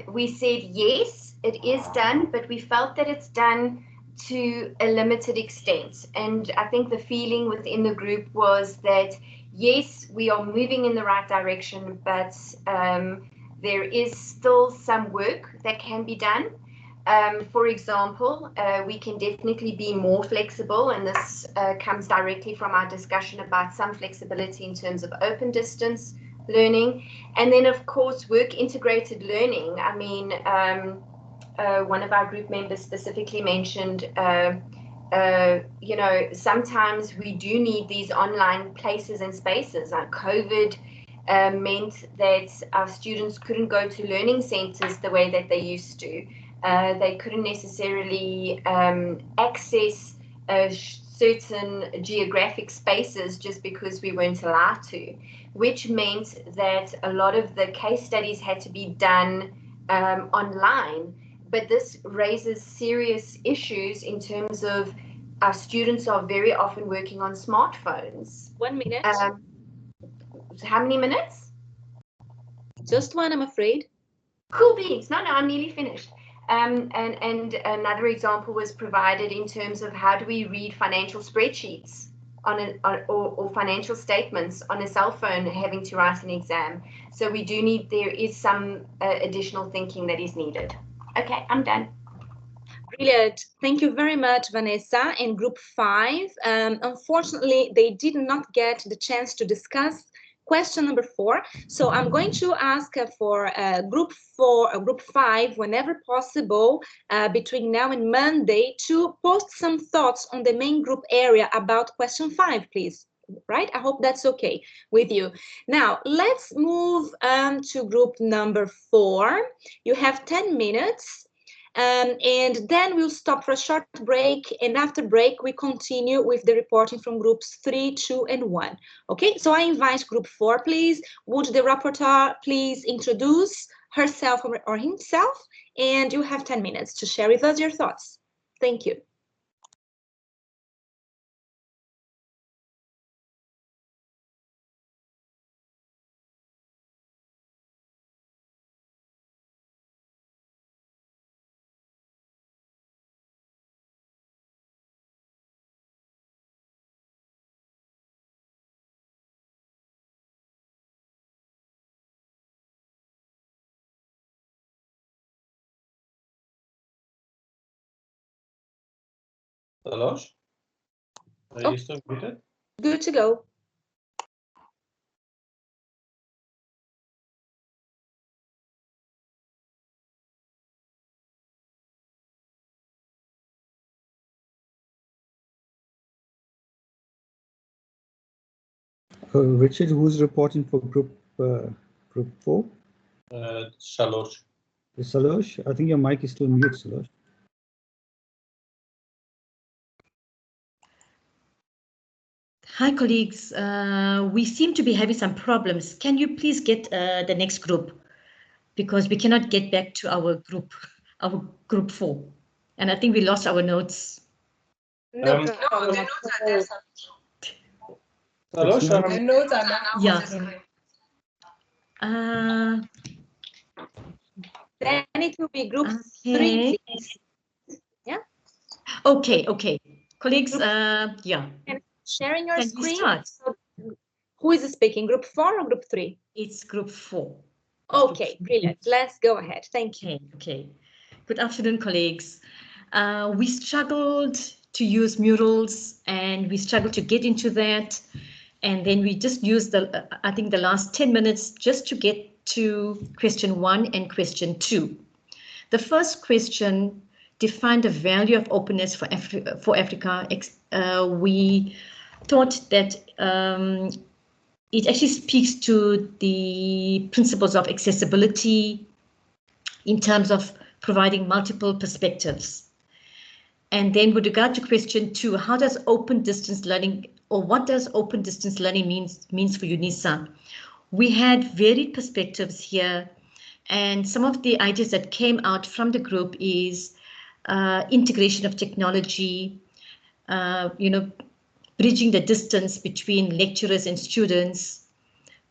Speaker 5: We said yes, it is done, but we felt that it's done to a limited extent. And I think the feeling within the group was that, yes, we are moving in the right direction, but there is still some work that can be done. For example, we can definitely be more flexible, and this comes directly from our discussion about some flexibility in terms of open distance learning. And then, of course, work integrated learning. I mean, one of our group members specifically mentioned, you know, sometimes we do need these online places and spaces. COVID meant that our students couldn't go to learning centers the way that they used to. They couldn't necessarily access certain geographic spaces just because we weren't allowed to, which meant that a lot of the case studies had to be done online. But this raises serious issues in terms of our students are very often working on smartphones.
Speaker 7: 1 minute.
Speaker 5: How many minutes?
Speaker 7: Just one, I'm afraid.
Speaker 5: Cool beans. No, I'm nearly finished. And another example was provided in terms of how do we read financial spreadsheets or financial statements on a cell phone having to write an exam. So we do need, there is some additional thinking that is needed. Okay, I'm done.
Speaker 7: Brilliant. Thank you very much, Vanessa. And Group 5, unfortunately, they did not get the chance to discuss question number 4. So I'm going to ask for Group 5, whenever possible, between now and Monday, to post some thoughts on the main group area about question 5, please. Right? I hope that's okay with you. Now, let's move to group number 4. You have 10 minutes. And then we'll stop for a short break, and after break we continue with the reporting from groups 3, 2, and 1. Okay, so I invite group 4, please. Would the rapporteur please introduce herself or himself? And you have 10 minutes to share with us your thoughts. Thank you.
Speaker 4: Salosh, are you still muted?
Speaker 7: Good to go.
Speaker 3: Richard, who's reporting for group 4?
Speaker 4: Salosh.
Speaker 3: Salosh, I think your mic is still mute, Salosh.
Speaker 8: Hi, colleagues. We seem to be having some problems. Can you please get the next group? Because we cannot get back to our group 4. And I think we lost our notes.
Speaker 7: No,
Speaker 9: The notes are not.
Speaker 8: Yeah.
Speaker 7: Then it will be group 3, please. Yeah.
Speaker 8: Okay. Colleagues, yeah.
Speaker 7: And sharing your
Speaker 8: Can we
Speaker 7: screen.
Speaker 8: start?
Speaker 7: So, who is speaking? Group 4 or group 3?
Speaker 8: It's group 4.
Speaker 7: Okay, brilliant. Let's go ahead. Thank you.
Speaker 8: Okay. Good afternoon, colleagues. We struggled to use murals and we struggled to get into that. And then we just used I think the last 10 minutes just to get to question 1 and question 2. The first question defined the value of openness for Africa. We thought that it actually speaks to the principles of accessibility in terms of providing multiple perspectives. And then with regard to question 2, how does open distance learning, or what does open distance learning means for UNISA? We had varied perspectives here, and some of the ideas that came out from the group is integration of technology, bridging the distance between lecturers and students,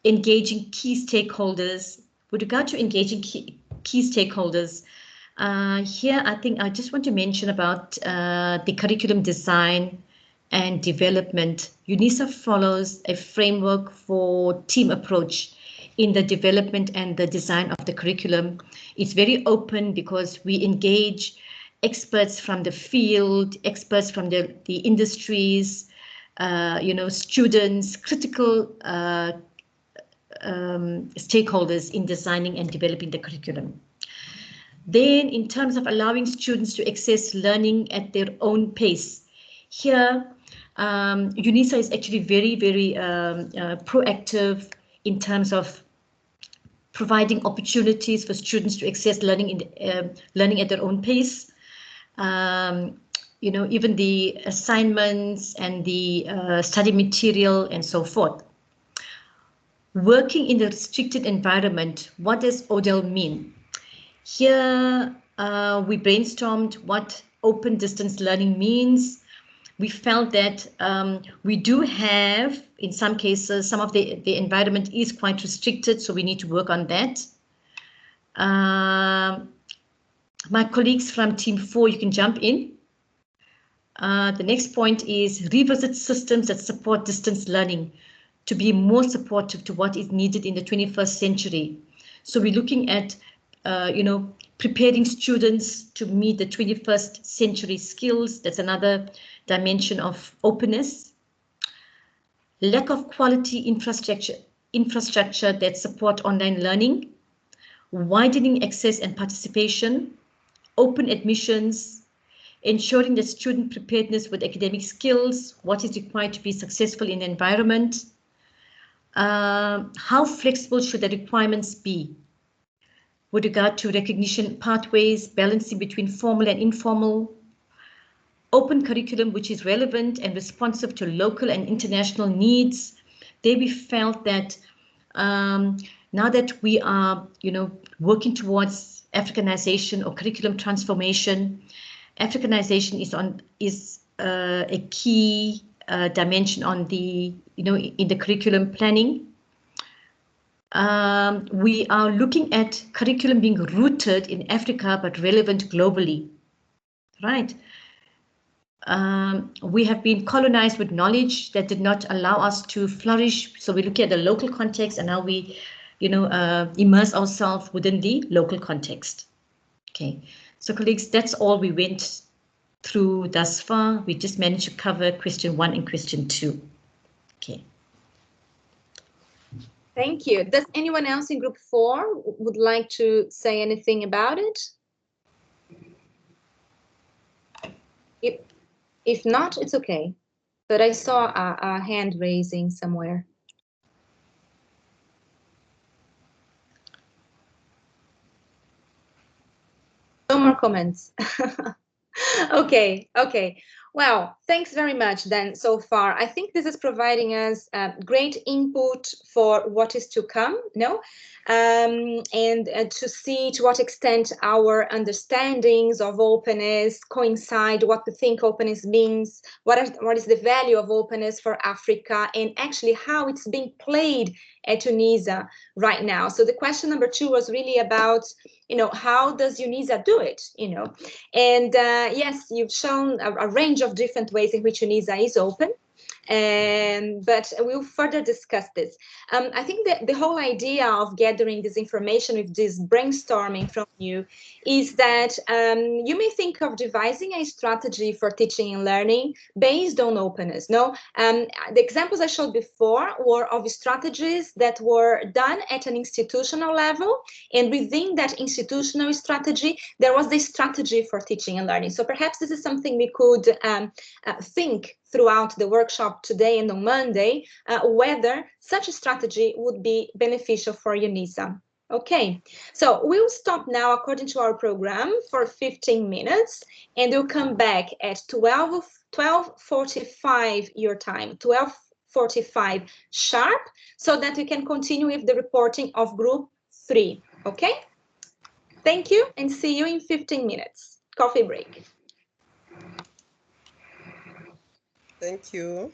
Speaker 8: engaging key stakeholders. With regard to engaging key stakeholders, here I think I just want to mention about the curriculum design and development. UNISA follows a framework for team approach in the development and the design of the curriculum. It's very open because we engage experts from the field, experts from the industries, students, critical stakeholders in designing and developing the curriculum. Then in terms of allowing students to access learning at their own pace, here UNISA is actually very, very proactive in terms of providing opportunities for students to access learning learning at their own pace. Even the assignments and the study material and so forth. Working in the restricted environment, what does ODEL mean? Here we brainstormed what open distance learning means. We felt that we do have, in some cases, some of the environment is quite restricted, so we need to work on that. My colleagues from Team 4, you can jump in. The next point is revisit systems that support distance learning to be more supportive to what is needed in the 21st century. So we're looking at, preparing students to meet the 21st century skills. That's another dimension of openness. Lack of quality infrastructure that support online learning, widening access and participation, open admissions, ensuring that student preparedness with academic skills, what is required to be successful in the environment, how flexible should the requirements be with regard to recognition pathways, balancing between formal and informal, open curriculum which is relevant and responsive to local and international needs. There we felt that now that we are, working towards Africanization or curriculum transformation, Africanization is a key dimension on the, in the curriculum planning. We are looking at curriculum being rooted in Africa but relevant globally, right? We have been colonized with knowledge that did not allow us to flourish. So we look at the local context and now we, immerse ourselves within the local context. Okay, so colleagues, that's all we went through thus far. We just managed to cover question 1 and question 2. Okay.
Speaker 7: Thank you. Does anyone else in group 4 would like to say anything about it? If not, it's okay. But I saw a hand raising somewhere. No more comments. Okay. Well, thanks very much then so far. I think this is providing us great input for what is to come, and to see to what extent our understandings of openness coincide, what we think openness means, what is the value of openness for Africa, and actually how it's being played at UNISA right now. So the question number 2 was really about, how does UNISA do it, and yes, you've shown a range range of different ways in which UNISA is open. But we'll further discuss this. I think that the whole idea of gathering this information with this brainstorming from you is that you may think of devising a strategy for teaching and learning based on openness. No, the examples I showed before were of strategies that were done at an institutional level, and within that institutional strategy, there was the strategy for teaching and learning. So perhaps this is something we could think throughout the workshop today and on Monday, whether such a strategy would be beneficial for UNISA. Okay, so we'll stop now according to our program for 15 minutes, and we'll come back at 12:45 your time, 12:45 sharp, so that we can continue with the reporting of group 3. Okay, thank you, and see you in 15 minutes. Coffee break.
Speaker 10: Thank you.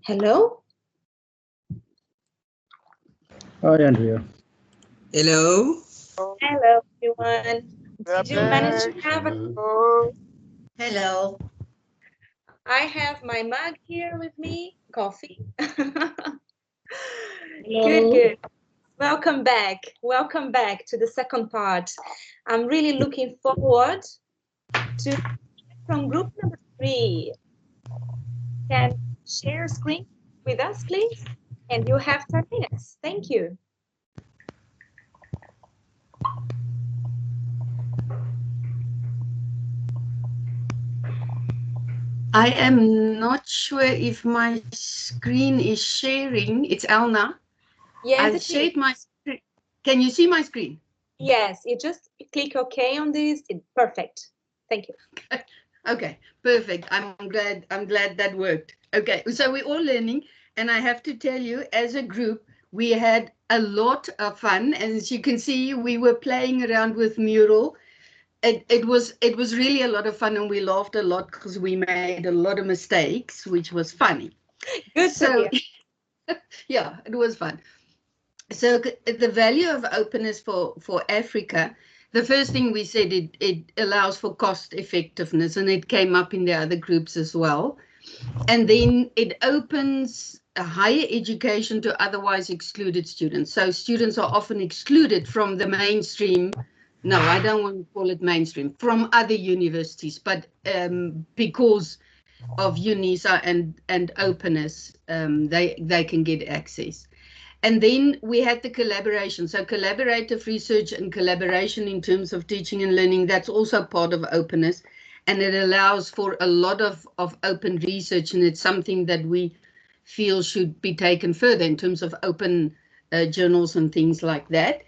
Speaker 7: Hello?
Speaker 3: Hi, Andrea.
Speaker 10: Hello.
Speaker 7: Hello, everyone. Did you manage to have a...
Speaker 8: Hello.
Speaker 7: I have my mug here with me, coffee.
Speaker 8: Hello.
Speaker 7: Good, good. Welcome back. Welcome back to the second part. I'm really looking forward to from group number 3. Can share screen with us, please? And you have 10 minutes. Thank you.
Speaker 12: I am not sure if my screen is sharing. It's Elna.
Speaker 7: Yes,
Speaker 12: I've shared my screen. Can you see my screen?
Speaker 7: Yes, you just click OK on this. Perfect. Thank you.
Speaker 12: Okay, perfect. I'm glad that worked. Okay, so we're all learning, and I have to tell you, as a group, we had a lot of fun. As you can see, we were playing around with Mural. It was really a lot of fun, and we laughed a lot because we made a lot of mistakes, which was funny.
Speaker 7: Good.
Speaker 12: So yeah, it was fun. So the value of openness for Africa, the first thing we said, it allows for cost effectiveness, and it came up in the other groups as well. And then it opens a higher education to otherwise excluded students. So students are often excluded from the mainstream. No, I don't want to call it mainstream, from other universities, but because of UNISA and openness, they can get access. And then we had the collaboration. So collaborative research and collaboration in terms of teaching and learning, that's also part of openness. And it allows for a lot of open research. And it's something that we feel should be taken further in terms of open journals and things like that.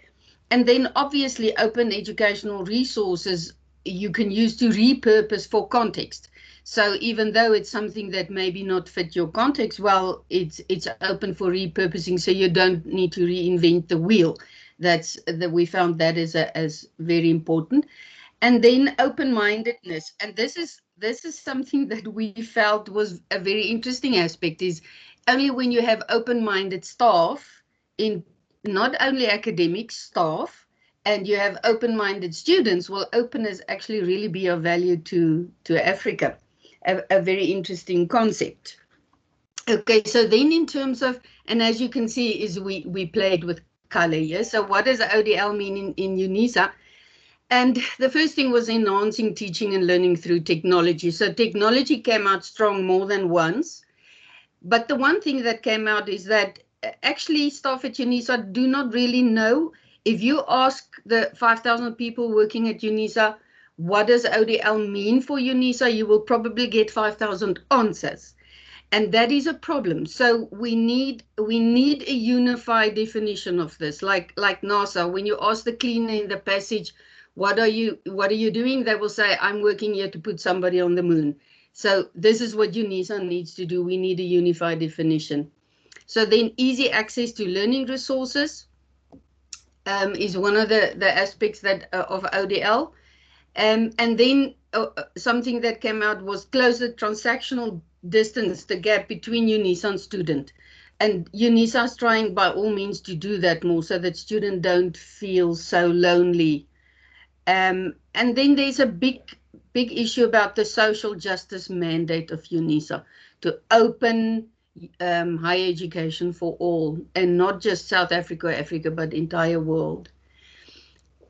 Speaker 12: And then obviously open educational resources you can use to repurpose for context. So even though it's something that maybe not fit your context, well, it's open for repurposing, so you don't need to reinvent the wheel. That we found that as very important. And then open-mindedness, and this is something that we felt was a very interesting aspect, is only when you have open-minded staff, in not only academic staff, and you have open-minded students, will openness actually really be of value to Africa. A very interesting concept. Okay, so then in terms of, and as you can see, is we played with color here. So what does ODL mean in UNISA? And the first thing was enhancing teaching and learning through technology. So technology came out strong more than once. But the one thing that came out is that actually staff at UNISA do not really know. If you ask the 5,000 people working at UNISA, what does ODL mean for UNISA? You will probably get 5,000 answers. And that is a problem. So we need a unified definition of this. Like NASA, when you ask the cleaner in the passage, what are you doing? They will say, I'm working here to put somebody on the moon. So this is what UNISA needs to do. We need a unified definition. So then easy access to learning resources is one of the aspects that of ODL. And then something that came out was close the transactional distance, the gap between UNISA and student. And UNISA is trying by all means to do that more so that students don't feel so lonely. And then there's a big issue about the social justice mandate of UNISA to open higher education for all, and not just South Africa, but entire world.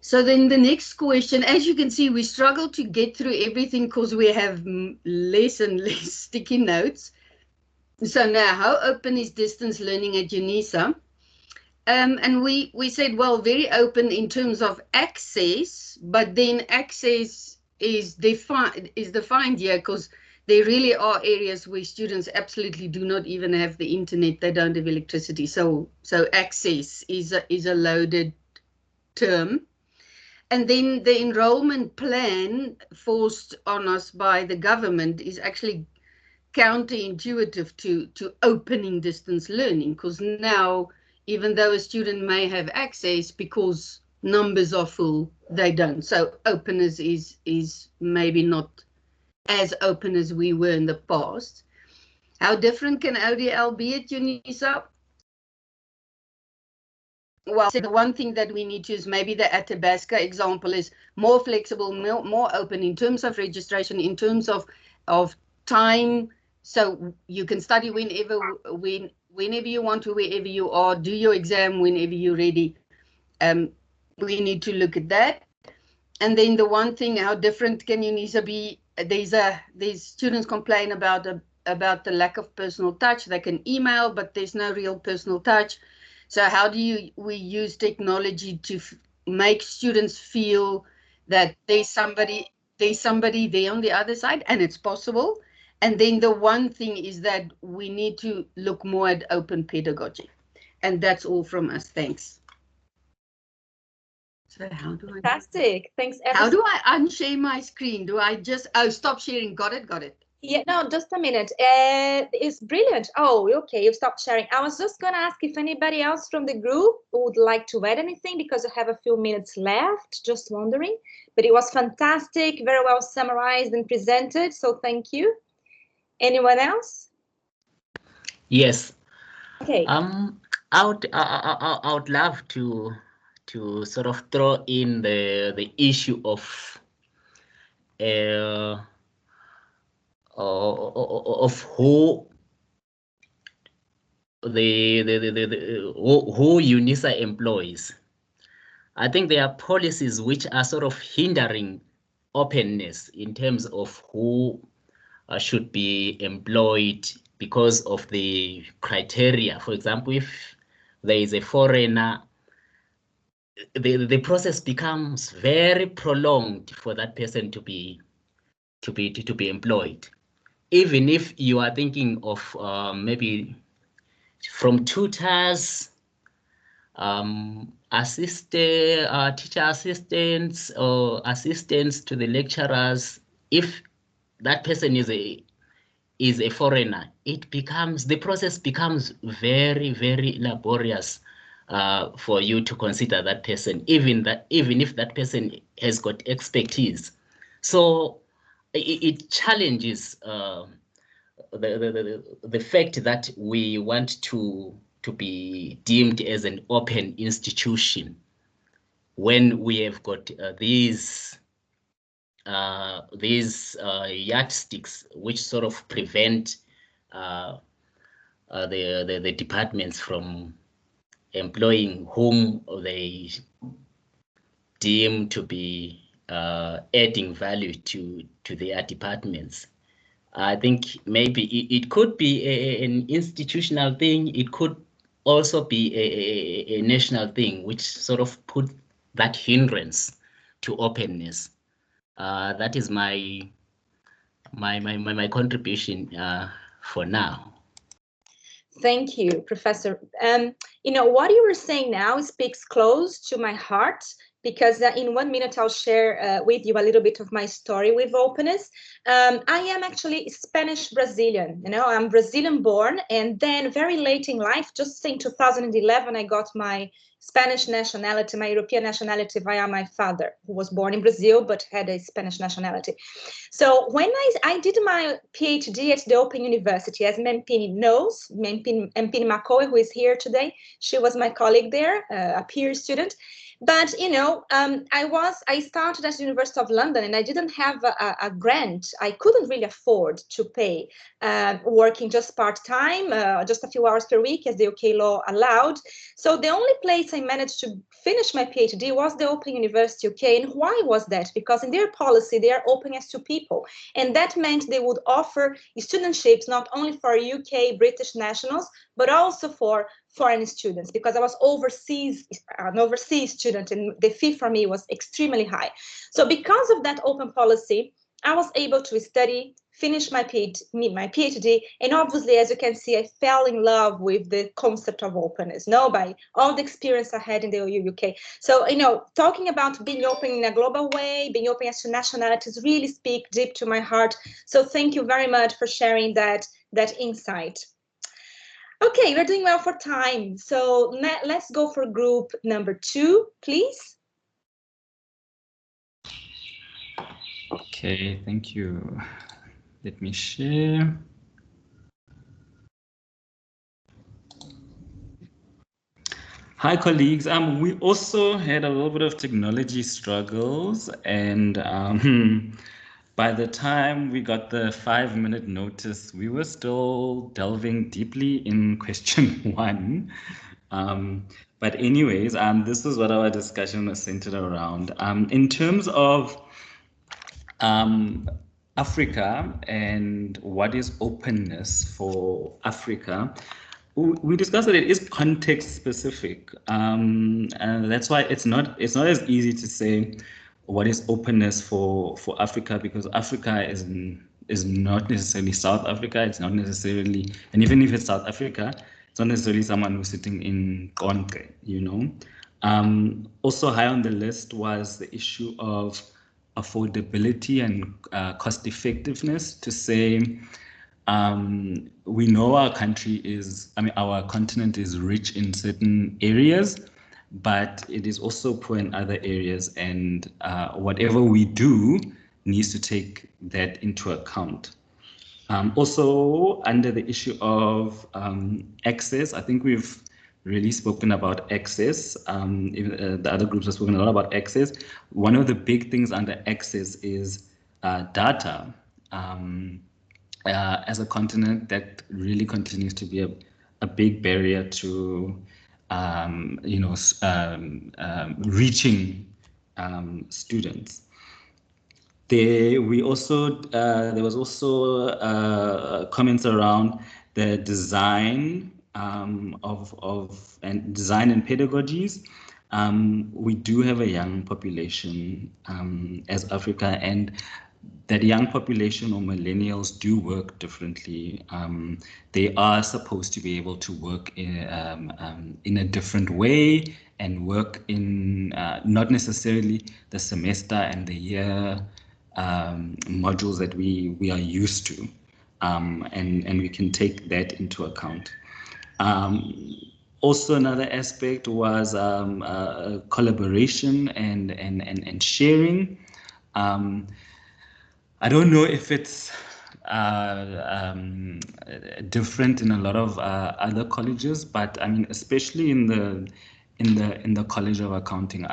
Speaker 12: So then the next question, as you can see, we struggle to get through everything because we have less and less sticky notes. So now, how open is distance learning at UNISA? And we said, well, very open in terms of access, but then access is defined here because there really are areas where students absolutely do not even have the internet, they don't have electricity. So access is a loaded term. And then the enrollment plan forced on us by the government is actually counterintuitive to opening distance learning, because now, even though a student may have access, because numbers are full, they don't. So openness is maybe not as open as we were in the past. How different can ODL be at UNISA? Well, so the one thing that we need to use, maybe the Athabasca example, is more flexible, more open in terms of registration, in terms of time. So you can study whenever you want to, wherever you are, do your exam whenever you're ready. We need to look at that. And then the one thing, how different can UNISA be? These students complain about the lack of personal touch. They can email, but there's no real personal touch. So how do we use technology to make students feel that there's somebody there on the other side, and it's possible? And then the one thing is that we need to look more at open pedagogy. And that's all from us. Thanks. So how do I?
Speaker 7: Fantastic. Thanks.
Speaker 12: How do I unshare my screen? Do I just, stop sharing? Got it.
Speaker 7: Yeah, no, just a minute. It's brilliant. Oh, okay, you've stopped sharing. I was just going to ask if anybody else from the group would like to add anything, because I have a few minutes left, just wondering. But it was fantastic, very well summarized and presented, so thank you. Anyone else?
Speaker 13: Yes.
Speaker 7: Okay.
Speaker 13: I would love to sort of throw in the issue of who who UNISA employs. I think there are policies which are sort of hindering openness in terms of who should be employed because of the criteria. For example, if there is a foreigner, the process becomes very prolonged for that person to be employed. Even if you are thinking of maybe from tutors, teacher assistants, or assistants to the lecturers, if that person is a foreigner, the process becomes very, very laborious for you to consider that person, even if that person has got expertise. So it challenges the fact that we want to be deemed as an open institution when we have got these yardsticks which sort of prevent the departments from employing whom they deem to be adding value to their departments. I think maybe it could be an institutional thing. It could also be a national thing, which sort of put that hindrance to openness. That is my contribution for now.
Speaker 7: Thank you, Professor. What you were saying now speaks close to my heart, because in 1 minute I'll share with you a little bit of my story with openness. I am actually Spanish Brazilian. I'm Brazilian born, and then very late in life, just in 2011, I got my Spanish nationality, my European nationality, via my father, who was born in Brazil but had a Spanish nationality. So when I did my PhD at the Open University, as Mempini knows, Mpini Makoe, who is here today, she was my colleague there, a peer student. But, I started at the University of London, and I didn't have a grant. I couldn't really afford to pay, working just part-time, just a few hours per week, as the UK law allowed. So the only place I managed to finish my PhD was the Open University UK. And why was that? Because in their policy, they are open as to people. And that meant they would offer studentships not only for UK British nationals, but also for foreign students, because I was an overseas student, and the fee for me was extremely high. So because of that open policy, I was able to study, finish my PhD, and obviously, as you can see, I fell in love with the concept of openness, by all the experience I had in the OU UK. So, talking about being open in a global way, being open as to nationalities, really speak deep to my heart. So thank you very much for sharing that insight. Okay, we're doing well for time. So let's go for group number 2, please.
Speaker 14: Okay, thank you. Let me share. Hi, colleagues. We also had a little bit of technology struggles, and by the time we got the 5-minute notice, we were still delving deeply in question 1. But anyways, this is what our discussion was centered around. In terms of Africa and what is openness for Africa, we discussed that it is context specific, and that's why it's not as easy to say what is openness for Africa, because Africa is not necessarily South Africa. It's not necessarily, and even if it's South Africa, it's not necessarily someone who's sitting in Konke, you know. Also high on the list was the issue of affordability and cost effectiveness, to say we know our country is, our continent is rich in certain areas, but it is also poor in other areas, and whatever we do needs to take that into account. Also, under the issue of access, I think we've really spoken about access. The other groups have spoken a lot about access. One of the big things under access is data. As a continent, that really continues to be a big barrier to, reaching students. There was also comments around the design and design and pedagogies. We do have a young population as Africa, and that young population or millennials do work differently. They are supposed to be able to work in a different way and work in not necessarily the semester and the year modules that we are used to, and we can take that into account. Also, another aspect was collaboration and sharing. I don't know if it's different in a lot of other colleges, but I mean, especially in the College of Accounting,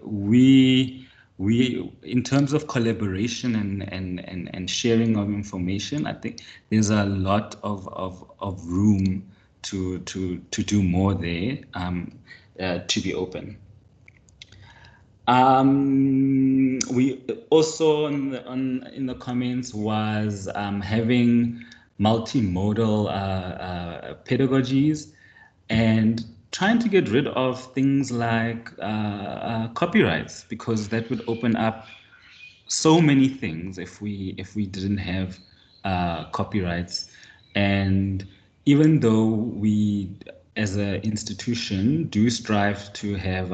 Speaker 14: we in terms of collaboration and sharing of information, I think there's a lot of room to do more there, to be open. We also in the comments was having multimodal pedagogies and trying to get rid of things like copyrights, because that would open up so many things if we didn't have copyrights. And even though we as an institution do strive to have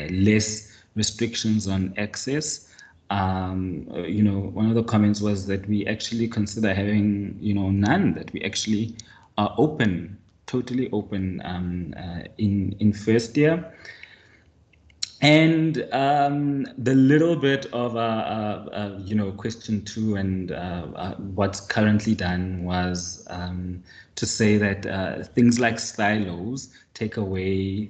Speaker 14: less restrictions on access, one of the comments was that we actually consider having none, that we actually are open, totally open in first year. And the little bit of question 2 and what's currently done was to say that things like silos take away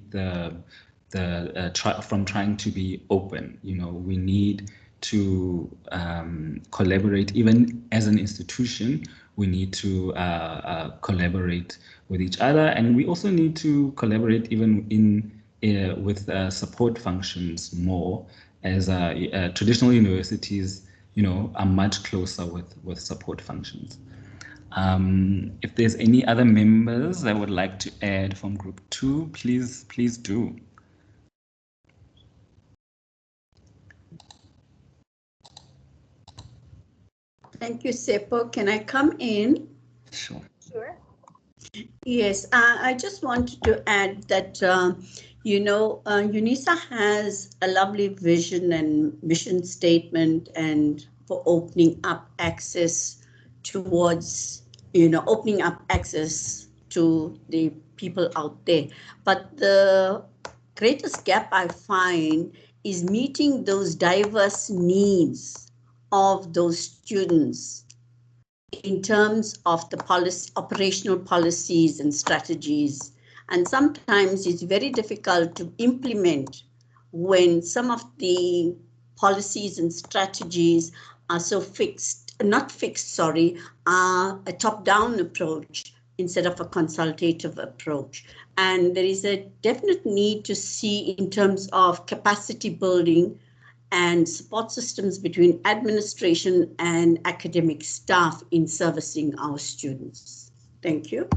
Speaker 14: from trying to be open. We need to collaborate. Even as an institution, we need to collaborate with each other, and we also need to collaborate even with support functions more, as traditional universities, are much closer with support functions. If there's any other members that would like to add from group 2, please do.
Speaker 12: Thank you, Seppo. Can I come in?
Speaker 14: Sure.
Speaker 12: Sure. Yes, I just wanted to add that, UNISA has a lovely vision and mission statement, and for opening up access towards, opening up access to the people out there. But the greatest gap I find is meeting those diverse needs of those students in terms of the operational policies and strategies.
Speaker 15: And sometimes it's very difficult to implement when some of the policies and strategies are so fixed, not fixed, sorry, are a top-down approach instead of a consultative approach. And there is a definite need to see in terms of capacity building and support systems between administration and academic staff in servicing our students. Thank you.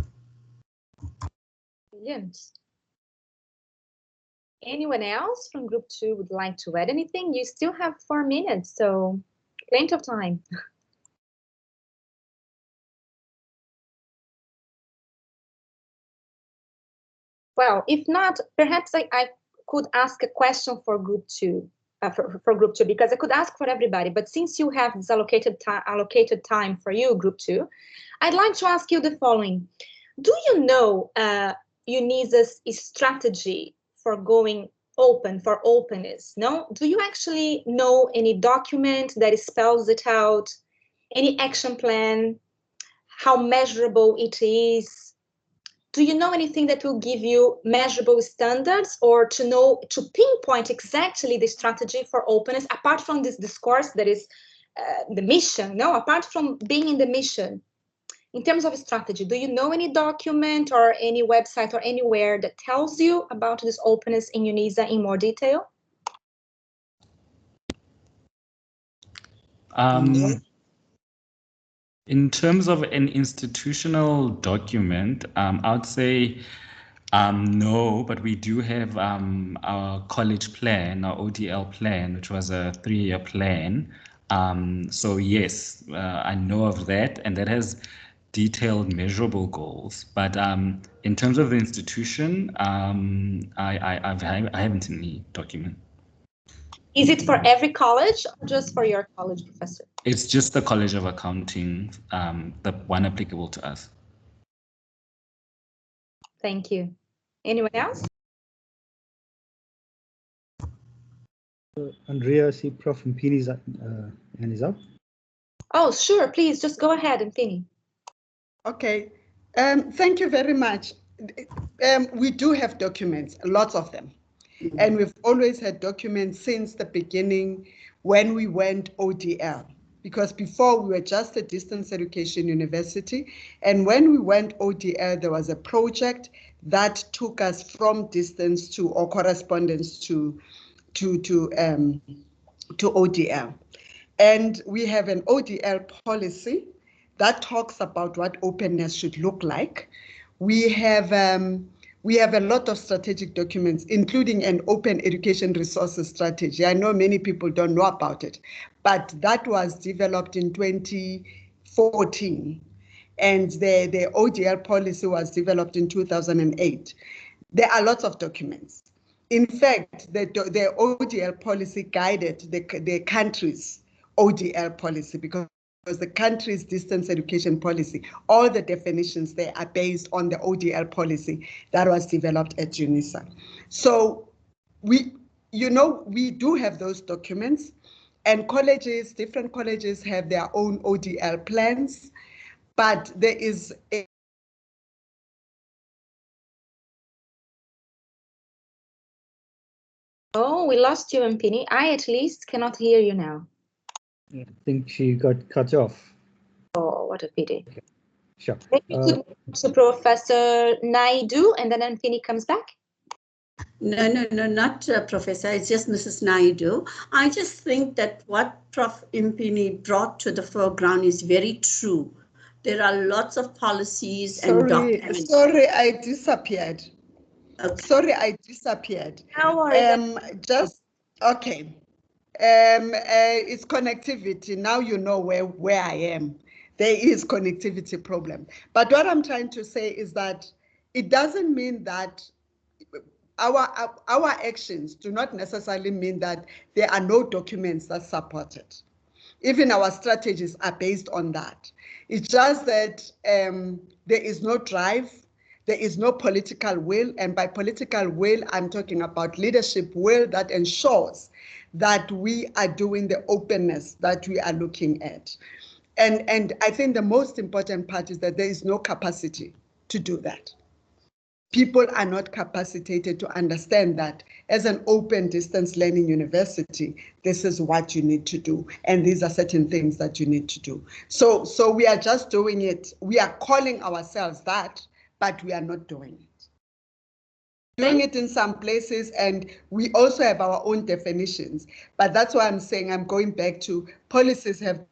Speaker 7: Brilliant. Anyone else from group 2 would like to add anything? You still have 4 minutes, so plenty of time. Well, if not, perhaps I could ask a question for group 2. For group 2, because I could ask for everybody, but since you have this allocated time for you, group 2, I'd like to ask you the following. Do you know UNISA's strategy for going open, for openness? No? Do you actually know any document that spells it out, any action plan, how measurable it is? Do you know anything that will give you measurable standards, or to pinpoint exactly the strategy for openness, apart from this discourse that is the mission, no? Apart from being in the mission, in terms of strategy, do you know any document or any website or anywhere that tells you about this openness in UNISA in more detail?
Speaker 14: In terms of an institutional document, I would say no, but we do have our college plan, our ODL plan, which was a 3-year plan. So yes, I know of that, and that has detailed measurable goals. But in terms of the institution, I haven't seen any document.
Speaker 7: Is it for every college or just for your college, Professor?
Speaker 14: It's just the College of Accounting, the one applicable to us.
Speaker 7: Thank you. Anyone else?
Speaker 3: Andrea, see Prof. Mpini's hand is up.
Speaker 7: Oh, sure, please, just go ahead, Mpini.
Speaker 16: Okay, thank you very much. We do have documents, lots of them. And we've always had documents since the beginning when we went ODL, because before we were just a distance education university. And when we went ODL, there was a project that took us from distance to, or correspondence to ODL. And we have an ODL policy that talks about what openness should look like. We have a lot of strategic documents, including an open education resources strategy. I know many people don't know about it, but that was developed in 2014. And the ODL policy was developed in 2008. There are lots of documents. In fact, the ODL policy guided the country's ODL policy, because the country's distance education policy, all the definitions there are based on the ODL policy that was developed at UNISA. So we do have those documents, and colleges, different colleges have their own ODL plans, but there is a
Speaker 7: Oh, we lost you, Mpini. I at least cannot hear you now.
Speaker 3: I think she got cut off.
Speaker 7: Oh, what a pity.
Speaker 3: Okay. Sure.
Speaker 7: Maybe to Professor Naidu, and then Mpini comes back.
Speaker 15: No, not Professor. It's just Mrs. Naidu. I just think that what Prof. Mpini brought to the foreground is very true. There are lots of policies and documents.
Speaker 16: Sorry, I disappeared.
Speaker 15: Okay.
Speaker 16: Sorry, I disappeared.
Speaker 7: No worries.
Speaker 16: Okay. It's connectivity. Now you know where I am. There is connectivity problem. But what I'm trying to say is that it doesn't mean that our actions do not necessarily mean that there are no documents that support it. Even our strategies are based on that. It's just that there is no drive, there is no political will, and by political will, I'm talking about leadership will that ensures that we are doing the openness that we are looking at. And I think the most important part is that there is no capacity to do that. people are not capacitated to understand that as an open distance learning university, this is what you need to do. And these are certain things that you need to do. So we are just doing it. We are calling ourselves that, but we are not doing it. Doing it in some places, and we also have our own definitions. But that's why I'm saying I'm going back to policies have.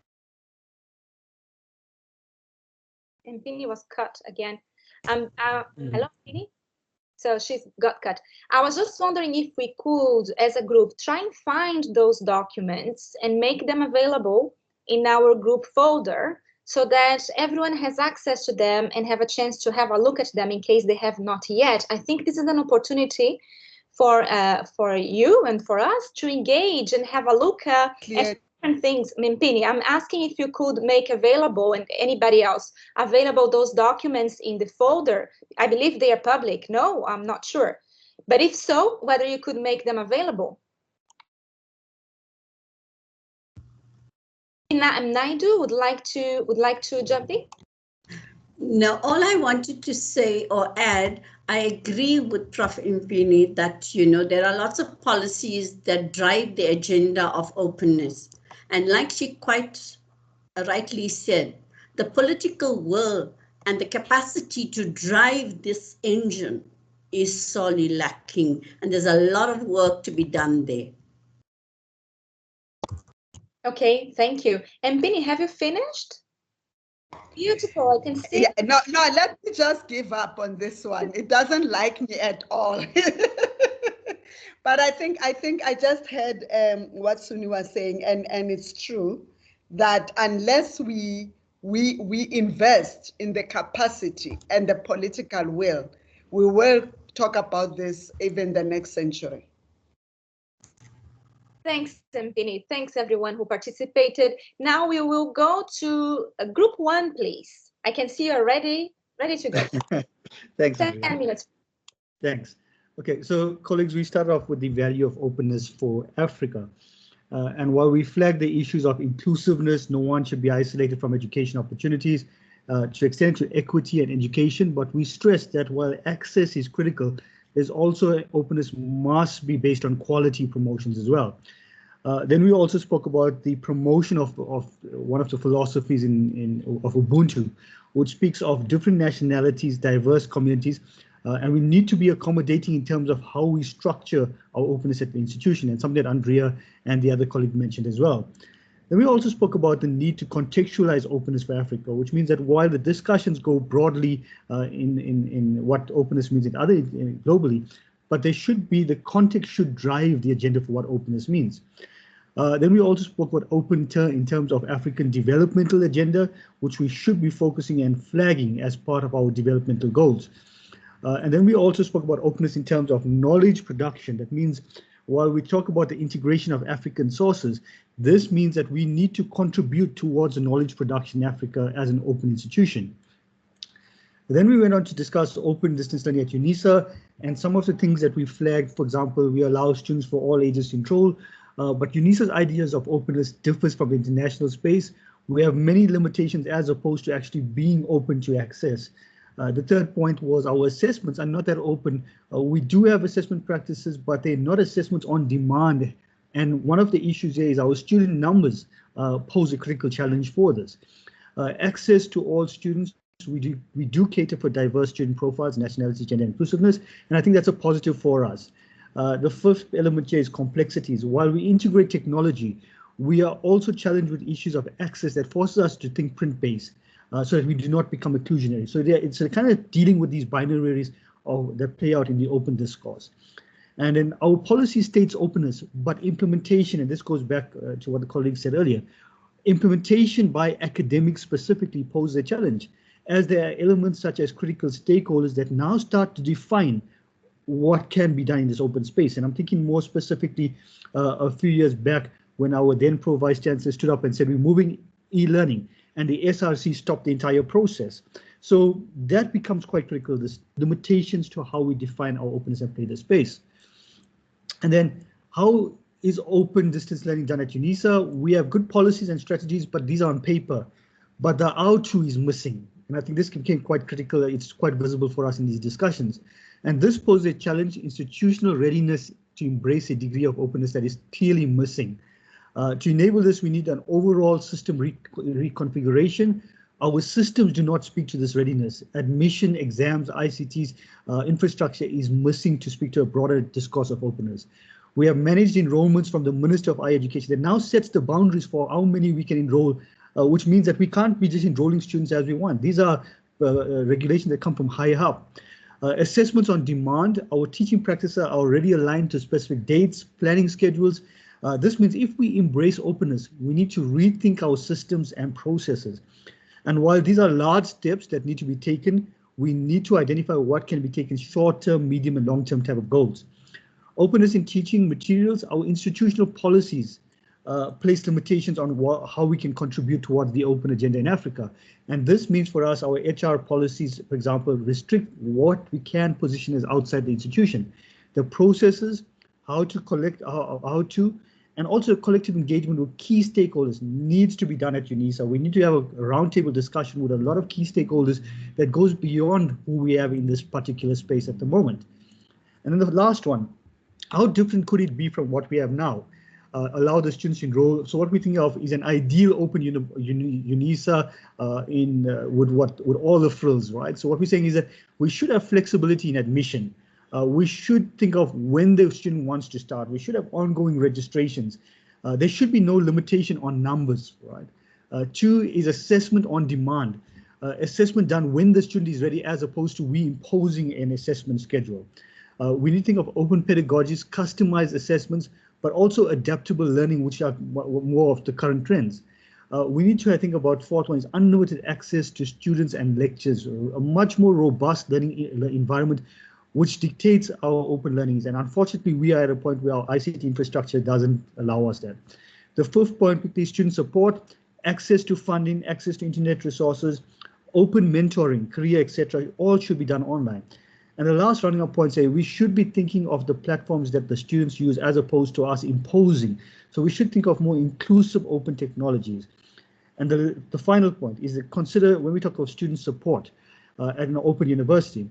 Speaker 7: And Mpini was cut again. Hello, Mpini? So she's got cut. I was just wondering if we could, as a group, try and find those documents and make them available in our group folder so that everyone has access to them and have a chance to have a look at them in case they have not yet. I think this is an opportunity for you and for us to engage and have a look at different things. Mpini, I'm asking if you could make available, and anybody else, available those documents in the folder. I believe they are public. No, I'm not sure. But if so, whether you could make them available. Naidu would like to jump in.
Speaker 15: No, all I wanted to say or add, I agree with Prof. Mpini that, you know, there are lots of policies that drive the agenda of openness. And like she quite rightly said, the political will and the capacity to drive this engine is sorely lacking. And there's a lot of work to be done there.
Speaker 7: Okay, thank you. And Mpini, have you finished? Beautiful, I can see.
Speaker 16: Yeah, no, let me just give up on this one. It doesn't like me at all. But I think I just heard what Suni was saying, and it's true that unless we invest in the capacity and the political will, we will talk about this even the next century.
Speaker 7: Thanks, Mpini. Thanks, everyone who participated. Now we will go to group 1, please. I can see you're ready to go.
Speaker 3: Thanks.
Speaker 7: 10 minutes.
Speaker 3: Thanks. Okay, so colleagues, we start off with the value of openness for Africa. And while we flag the issues of inclusiveness, no one should be isolated from education opportunities to extend to equity and education, but we stress that while access is critical, there's also openness must be based on quality promotions as well. Then we also spoke about the promotion of one of the philosophies of Ubuntu, which speaks of different nationalities, diverse communities, and we need to be accommodating in terms of how we structure our openness at the institution, and something that Andrea and the other colleague mentioned as well. Then we also spoke about the need to contextualize openness for Africa, which means that while the discussions go broadly in what openness means globally, but the context should drive the agenda for what openness means. Then we also spoke about open in terms of African developmental agenda, which we should be focusing and flagging as part of our developmental goals. And then we also spoke about openness in terms of knowledge production. That means while we talk about the integration of African sources, this means that we need to contribute towards the knowledge production in Africa as an open institution. Then we went on to discuss open distance learning at UNISA and some of the things that we flagged. For example, we allow students for all ages to enroll, but UNISA's ideas of openness differs from the international space. We have many limitations as opposed to actually being open to access. The third point was our assessments are not that open. We do have assessment practices, but they're not assessments on demand. And one of the issues here is our student numbers pose a critical challenge for this. Access to all students, we do cater for diverse student profiles, nationality, gender inclusiveness, and I think that's a positive for us. The fifth element here is complexities. While we integrate technology, we are also challenged with issues of access that forces us to think print-based. So that we do not become exclusionary. So it's kind of dealing with these binaries that play out in the open discourse. And then our policy states openness, but implementation, and this goes back to what the colleague said earlier, implementation by academics specifically poses a challenge, as there are elements such as critical stakeholders that now start to define what can be done in this open space. And I'm thinking more specifically a few years back when our then Pro-Vice Chancellor stood up and said, we're moving e-learning, and the SRC stopped the entire process. So that becomes quite critical, this limitations to how we define our openness and play the space. And then how is open distance learning done at UNISA? We have good policies and strategies, but these are on paper, but the how-to is missing. And I think this became quite critical. It's quite visible for us in these discussions. And this poses a challenge, institutional readiness to embrace a degree of openness that is clearly missing. To enable this, we need an overall system reconfiguration. Our systems do not speak to this readiness. Admission, exams, ICTs, infrastructure is missing to speak to a broader discourse of openness. We have managed enrollments from the Minister of Higher Education that now sets the boundaries for how many we can enroll, which means that we can't be just enrolling students as we want. These are regulations that come from higher up. Assessments on demand, our teaching practices are already aligned to specific dates, planning schedules. This means if we embrace openness, we need to rethink our systems and processes. And while these are large steps that need to be taken, we need to identify what can be taken short-term, medium, and long-term type of goals. Openness in teaching materials, our institutional policies place limitations on how we can contribute towards the open agenda in Africa. And this means for us, our HR policies, for example, restrict what we can position as outside the institution. The processes, how to collect, and also collective engagement with key stakeholders needs to be done at UNISA. We need to have a roundtable discussion with a lot of key stakeholders that goes beyond who we have in this particular space at the moment. And then the last one, how different could it be from what we have now? Allow the students to enroll. So what we think of is an ideal open UNISA with all the frills, right? So what we're saying is that we should have flexibility in admission. We should think of when the student wants to start. We should have ongoing registrations. There should be no limitation on numbers, right? 2 is assessment on demand. Assessment done when the student is ready, as opposed to we imposing an assessment schedule. We need to think of open pedagogies, customized assessments, but also adaptable learning, which are more of the current trends. We need to, I think, about 4th one is unlimited access to students and lectures, a much more robust learning environment, which dictates our open learnings. And unfortunately, we are at a point where our ICT infrastructure doesn't allow us that. The 5th point would be student support, access to funding, access to internet resources, open mentoring, career, etc. All should be done online. And the last rounding up point say we should be thinking of the platforms that the students use as opposed to us imposing. So we should think of more inclusive open technologies. And the final point is that consider when we talk of student support at an open university,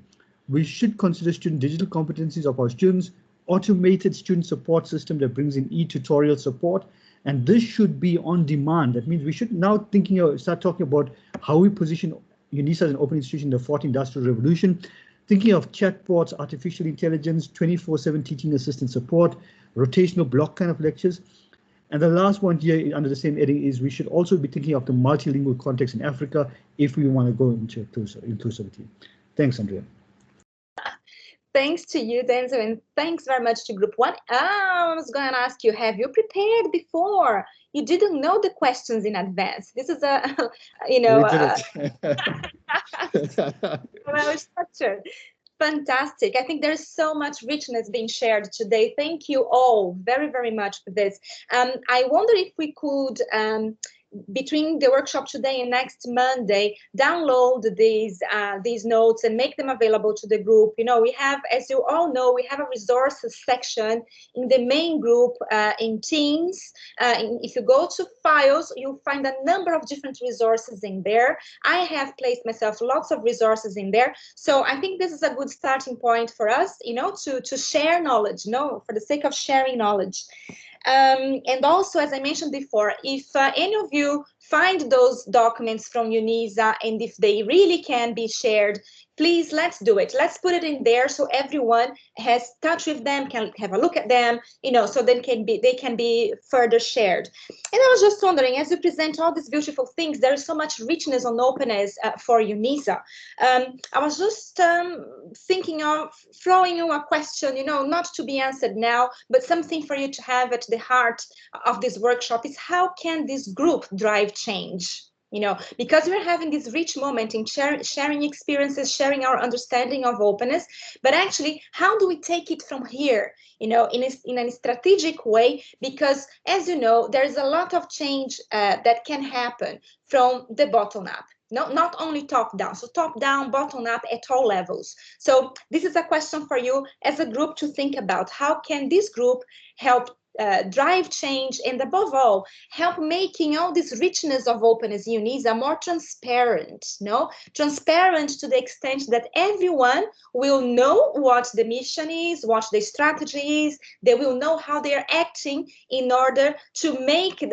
Speaker 3: we should consider student digital competencies of our students, automated student support system that brings in e-tutorial support, and this should be on demand. That means we should now start talking about how we position UNISA as an open institution in the 4th industrial revolution, thinking of chatbots, artificial intelligence, 24/7 teaching assistant support, rotational block kind of lectures. And the last one here under the same heading is we should also be thinking of the multilingual context in Africa if we want to go into inclusivity. Thanks, Andrea.
Speaker 7: Thanks to you, Denzel, and thanks very much to Group 1. I was going to ask you, have you prepared before? You didn't know the questions in advance. This is a, well structured. Fantastic. I think there's so much richness being shared today. Thank you all very, very much for this. I wonder if we could, between the workshop today and next Monday, download these notes and make them available to the group. You know, we have, as you all know, we have a resources section in the main group in Teams. If you go to files, you'll find a number of different resources in there. I have placed myself lots of resources in there. So I think this is a good starting point for us, you know, to share knowledge, for the sake of sharing knowledge. And also, as I mentioned before, if any of you find those documents from UNISA and if they really can be shared, please, let's do it. Let's put it in there so everyone has touch with them, can have a look at them, so they can be further shared. And I was just wondering, as you present all these beautiful things, there is so much richness on openness for UNISA. I was just thinking of throwing you a question, not to be answered now, but something for you to have at the heart of this workshop is how can this group drive change? Because we're having this rich moment in sharing experiences, sharing our understanding of openness, but actually, how do we take it from here, in a strategic way? Because as you know, there's a lot of change that can happen from the bottom up. Not only top down, so top down, bottom up at all levels. So this is a question for you as a group to think about. How can this group help drive change, and above all, help making all this richness of openness in UNISA more transparent, no? Transparent to the extent that everyone will know what the mission is, what the strategy is, they will know how they are acting in order to make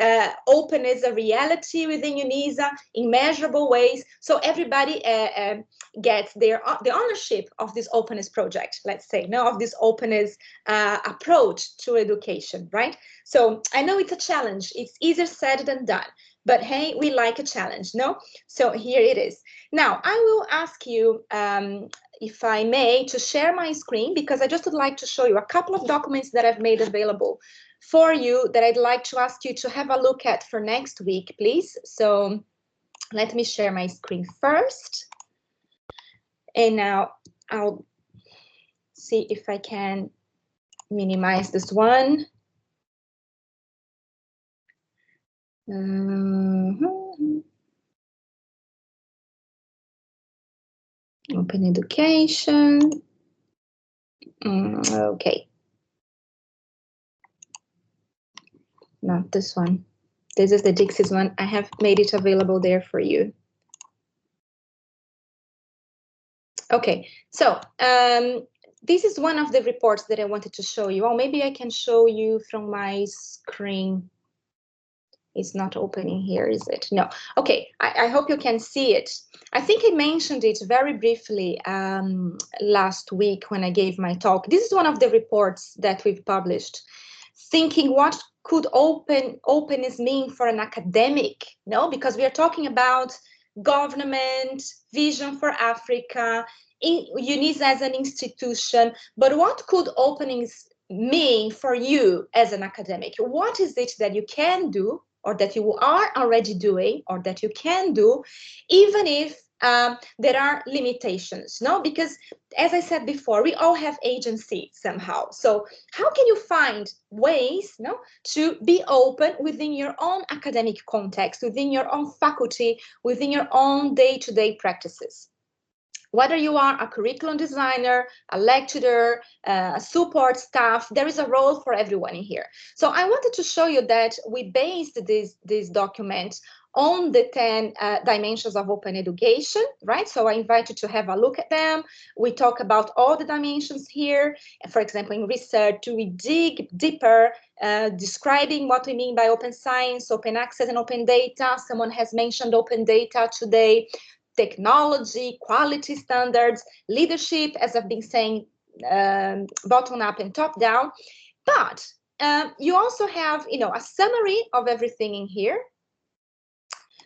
Speaker 7: openness a reality within UNISA in measurable ways, so everybody gets the ownership of this openness project, let's say, no, of this openness approach to education, right? So I know it's a challenge, it's easier said than done, but hey, we like a challenge, no? So here it is. Now, I will ask you, if I may, to share my screen, because I just would like to show you a couple of documents that I've made available for you that I'd like to ask you to have a look at for next week, please. So let me share my screen first. And now I'll see if I can minimize this one. Open education. Okay. Not this one. This is the Dixie's one. I have made it available there for you. Okay, so this is one of the reports that I wanted to show you. Or maybe I can show you from my screen. It's not opening here, is it? No. Okay, I hope you can see it. I think I mentioned it very briefly last week when I gave my talk. This is one of the reports that we've published, thinking what could openness mean for an academic, no? Because we are talking about government, vision for Africa, UNISA as an institution, but what could openness mean for you as an academic? What is it that you can do, or that you are already doing, or that you can do, even if there are limitations, no? Because as I said before, we all have agency somehow. So how can you find ways, no, to be open within your own academic context, within your own faculty, within your own day-to-day practices? Whether you are a curriculum designer, a lecturer, a support staff, there is a role for everyone in here. So I wanted to show you that we based this document on the 10 dimensions of open education, right? So I invite you to have a look at them. We talk about all the dimensions here. For example, in research, we dig deeper, describing what we mean by open science, open access, and open data. Someone has mentioned open data today. Technology, quality standards, leadership, as I've been saying, bottom up and top down. But you also have, you know, a summary of everything in here.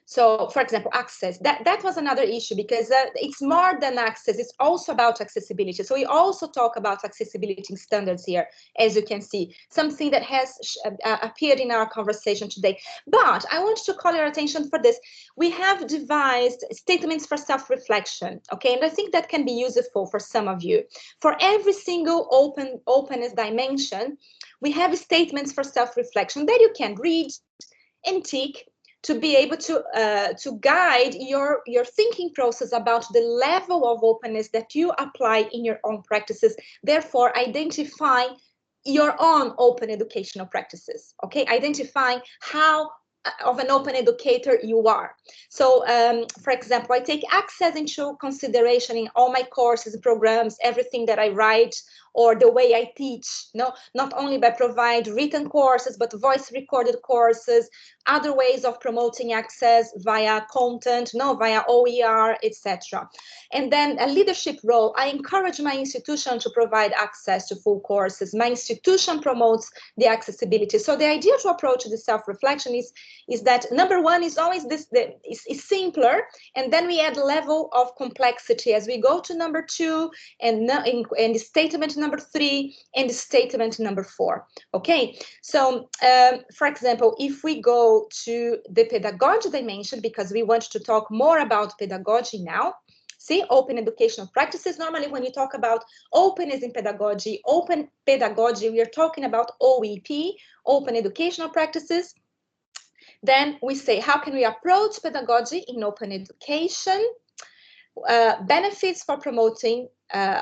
Speaker 7: So, for example, access, that was another issue, because it's more than access, it's also about accessibility. So we also talk about accessibility standards here, as you can see, something that has appeared in our conversation today. But I want to call your attention for this. We have devised statements for self-reflection, okay? And I think that can be useful for some of you. For every single openness dimension, we have statements for self-reflection that you can read and tick, to be able to guide your thinking process about the level of openness that you apply in your own practices, therefore identify your own open educational practices, okay? Identifying how of an open educator you are. So, for example, I take access into consideration in all my courses, programs, everything that I write, or the way I teach, no, not only by provide written courses, but voice recorded courses, other ways of promoting access via content, no, via OER, etc. And then a leadership role, I encourage my institution to provide access to full courses. My institution promotes the accessibility. So the idea to approach the self-reflection is that number one is always is simpler, and then we add level of complexity as we go to number two, and the statement number three, and the statement number four. Okay, so for example, if we go to the pedagogy dimension, because we want to talk more about pedagogy now. See, open educational practices. Normally, when you talk about openness in pedagogy, open pedagogy, we are talking about OEP, open educational practices. Then we say, how can we approach pedagogy in open education? Benefits for promoting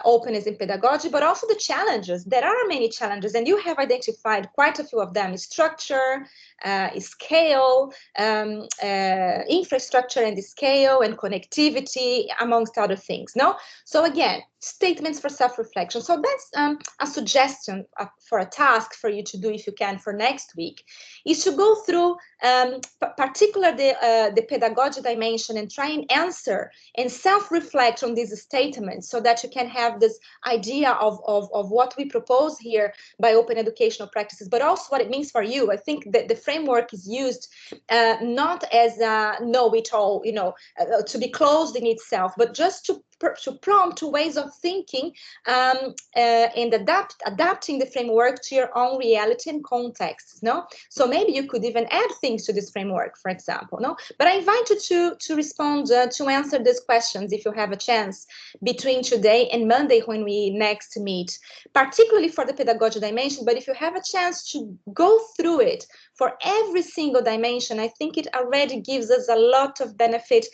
Speaker 7: openness in pedagogy, but also the challenges. There are many challenges, and you have identified quite a few of them: structure, scale, infrastructure and scale, and connectivity, amongst other things. No, so again, statements for self-reflection. So that's a suggestion for a task for you to do, if you can, for next week, is to go through particularly the pedagogy dimension and try and answer and self-reflect on these statements, so that you can have this idea of what we propose here by open educational practices, but also what it means for you. I think that the framework is used not as a know-it-all, you know, to be closed in itself, but just to prompt ways of thinking and adapting the framework to your own reality and context. No, so maybe you could even add things to this framework, for example. No, but I invite you to respond to answer these questions if you have a chance between today and Monday when we next meet, particularly for the pedagogy dimension. But if you have a chance to go through it for every single dimension, I think it already gives us a lot of benefit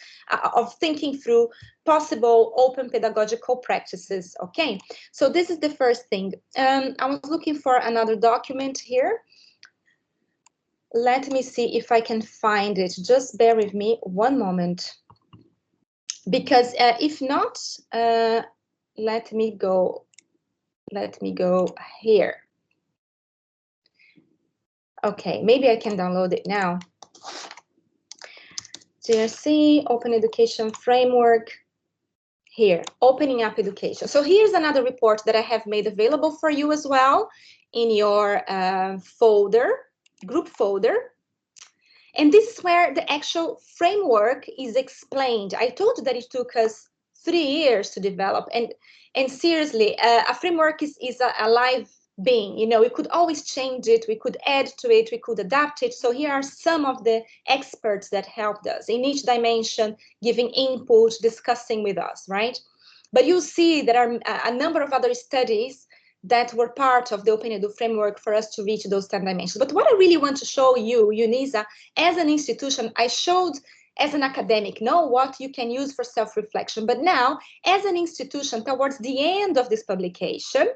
Speaker 7: of thinking through possible open pedagogical practices. Okay, so this is the first thing. I was looking for another document here. Let me see if I can find it. Just bear with me one moment, because if not, let me go here. Okay, maybe I can download it now. JRC Open Education Framework. Here, opening up education. So here's another report that I have made available for you as well in your folder, group folder. And this is where the actual framework is explained. I told you that it took us 3 years to develop, and seriously, a framework is a live being. You know, we could always change it, we could add to it, we could adapt it. So here are some of the experts that helped us in each dimension, giving input, discussing with us, right? But you see there are a number of other studies that were part of the Open Edu framework for us to reach those 10 dimensions. But what I really want to show you, UNISA, as an institution, I showed as an academic, know what you can use for self-reflection. But now, as an institution, towards the end of this publication,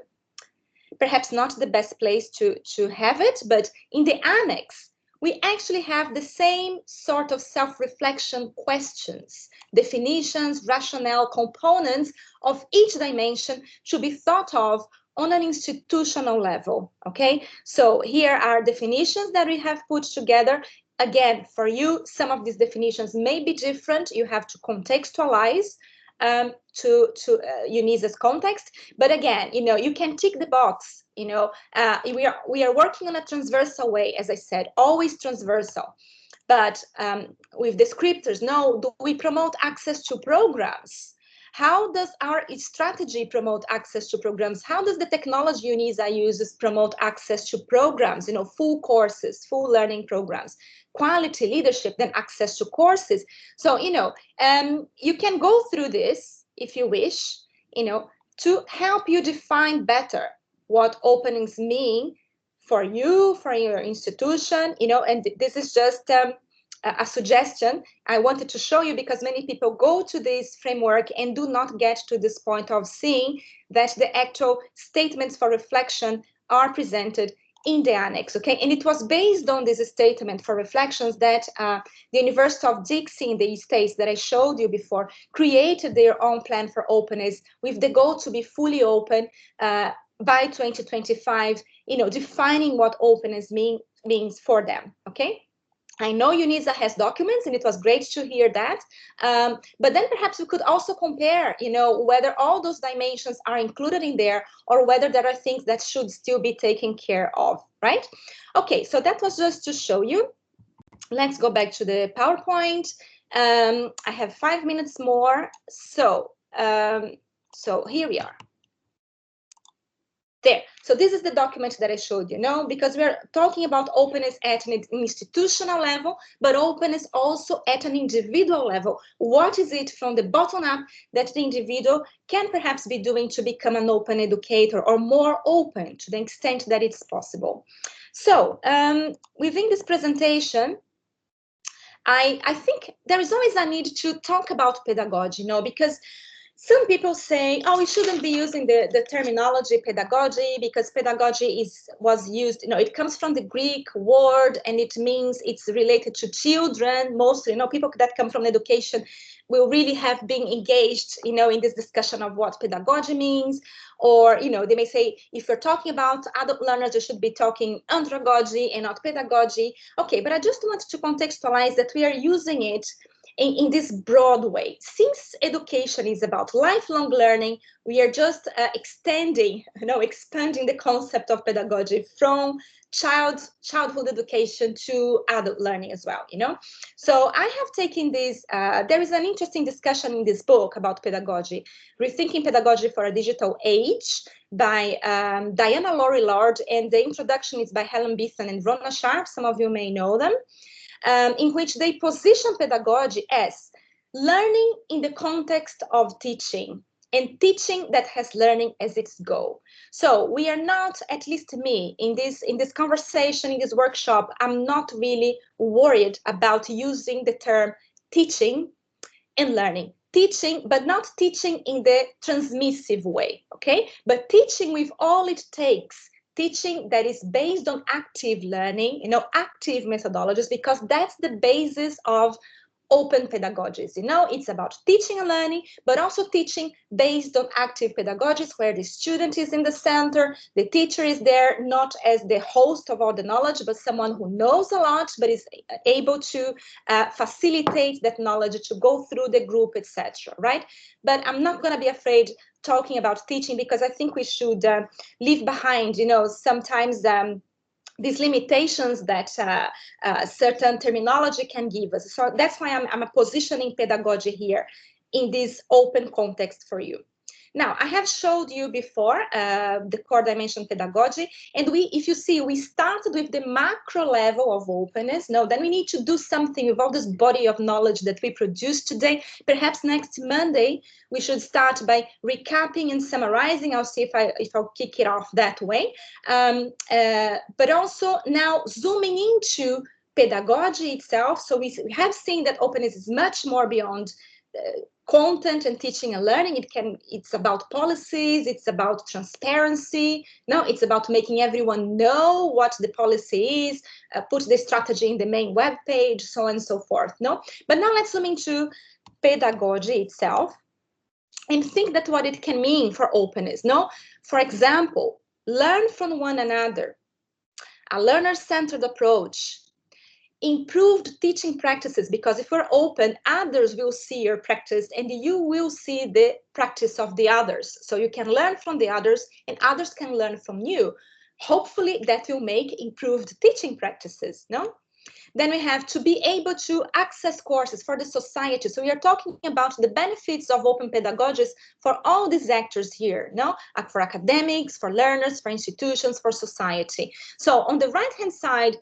Speaker 7: perhaps not the best place to have it, but in the annex, we actually have the same sort of self-reflection questions, definitions, rationale, components of each dimension to be thought of on an institutional level, okay? So here are definitions that we have put together. Again, for you, some of these definitions may be different. You have to contextualize to UNISA's context. But again, you know, you can tick the box. You know, we are working on a transversal way, as I said, always transversal. But with descriptors, no, do we promote access to programs? How does our strategy promote access to programs? How does the technology UNISA uses promote access to programs? You know, full courses, full learning programs, quality leadership, then access to courses. So, you know, you can go through this if you wish, you know, to help you define better what openings mean for you, for your institution, you know, and this is just a suggestion I wanted to show you, because many people go to this framework and do not get to this point of seeing that the actual statements for reflection are presented in the annex, okay? And it was based on this statement for reflections that the University of Dixie in the States that I showed you before created their own plan for openness with the goal to be fully open by 2025, you know, defining what openness means for them, okay? I know UNISA has documents, and it was great to hear that. But then perhaps we could also compare, you know, whether all those dimensions are included in there or whether there are things that should still be taken care of, right? Okay, so that was just to show you. Let's go back to the PowerPoint. I have 5 minutes more. So here we are. There. So this is the document that I showed you, no? Because we're talking about openness at an institutional level, but openness also at an individual level. What is it from the bottom up that the individual can perhaps be doing to become an open educator or more open to the extent that it's possible? So within this presentation, I think there is always a need to talk about pedagogy, you know, because some people say, oh, we shouldn't be using the terminology pedagogy because pedagogy was used, it comes from the Greek word and it means it's related to children mostly. People that come from education will really have been engaged, in this discussion of what pedagogy means. Or, they may say, if you're talking about adult learners, you should be talking andragogy and not pedagogy. Okay, but I just want to contextualize that we are using it in this broad way. Since education is about lifelong learning, we are just expanding the concept of pedagogy from childhood education to adult learning as well, So I have taken this, there is an interesting discussion in this book about pedagogy, Rethinking Pedagogy for a Digital Age by Diana Laurie Lord, and the introduction is by Helen Beaton and Rona Sharp, some of you may know them. In which they position pedagogy as learning in the context of teaching and teaching that has learning as its goal. So we are not, at least me, in this conversation, in this workshop, I'm not really worried about using the term teaching and learning. Teaching, but not teaching in the transmissive way, okay? But teaching with all it takes, teaching that is based on active learning, active methodologies, because that's the basis of open pedagogies. It's about teaching and learning, but also teaching based on active pedagogies where the student is in the center, the teacher is there not as the host of all the knowledge, but someone who knows a lot, but is able to facilitate that knowledge to go through the group, etc. Right? But I'm not going to be afraid talking about teaching because I think we should leave behind, sometimes these limitations that certain terminology can give us. So that's why I'm positioning pedagogy here in this open context for you. Now, I have showed you before the core dimension pedagogy, and if you see, we started with the macro level of openness. Now, then we need to do something with all this body of knowledge that we produced today. Perhaps next Monday, we should start by recapping and summarizing. I'll see if I'll kick it off that way. But also now zooming into pedagogy itself. So we have seen that openness is much more beyond content and teaching and learning. It's about policies, it's about transparency. No, it's about making everyone know what the policy is, put the strategy in the main web page, so on and so forth. No, but now let's zoom into pedagogy itself and think that what it can mean for openness. No, for example, learn from one another, a learner-centered approach, improved teaching practices, because if we're open, others will see your practice and you will see the practice of the others. So you can learn from the others and others can learn from you. Hopefully that will make improved teaching practices, no? Then we have to be able to access courses for the society. So we are talking about the benefits of open pedagogies for all these actors here, no? For academics, for learners, for institutions, for society. So on the right-hand side,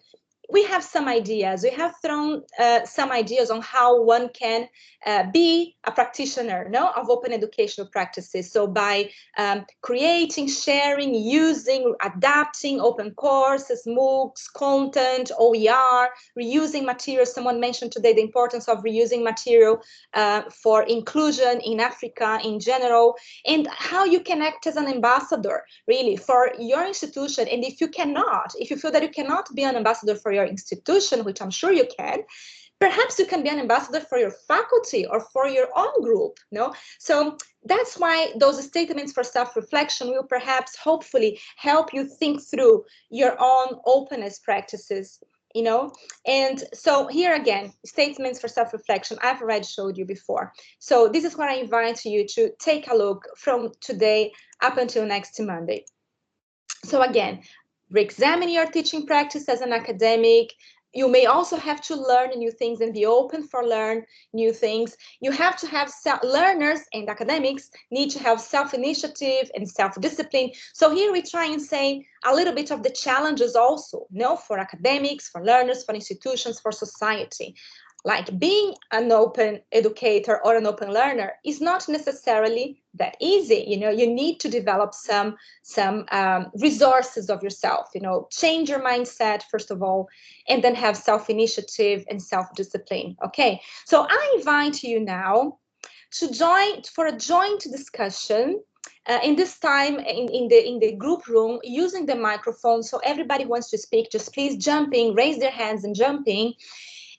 Speaker 7: we have some ideas. We have thrown some ideas on how one can be a practitioner, no, of open educational practices. So by creating, sharing, using, adapting open courses, MOOCs, content, OER, reusing materials. Someone mentioned today the importance of reusing material for inclusion in Africa in general, and how you can act as an ambassador, really, for your institution. And if you feel that you cannot be an ambassador for your institution, which I'm sure you can, perhaps you can be an ambassador for your faculty or for your own group, no? So that's why those statements for self-reflection will perhaps, hopefully, help you think through your own openness practices, And so here again, statements for self-reflection, I've already showed you before. So this is what I invite you to take a look from today up until next Monday. So again, re-examine your teaching practice as an academic. You may also have to learn new things and be open for learn new things. You have to have learners and academics need to have self-initiative and self-discipline. So here we try and say a little bit of the challenges also, for academics, for learners, for institutions, for society. Like being an open educator or an open learner is not necessarily that easy. You need to develop some resources of yourself, change your mindset, first of all, and then have self-initiative and self-discipline. Okay, so I invite you now for a joint discussion. In this time in the group room, using the microphone, so everybody wants to speak, just please jump in, raise their hands and jump in.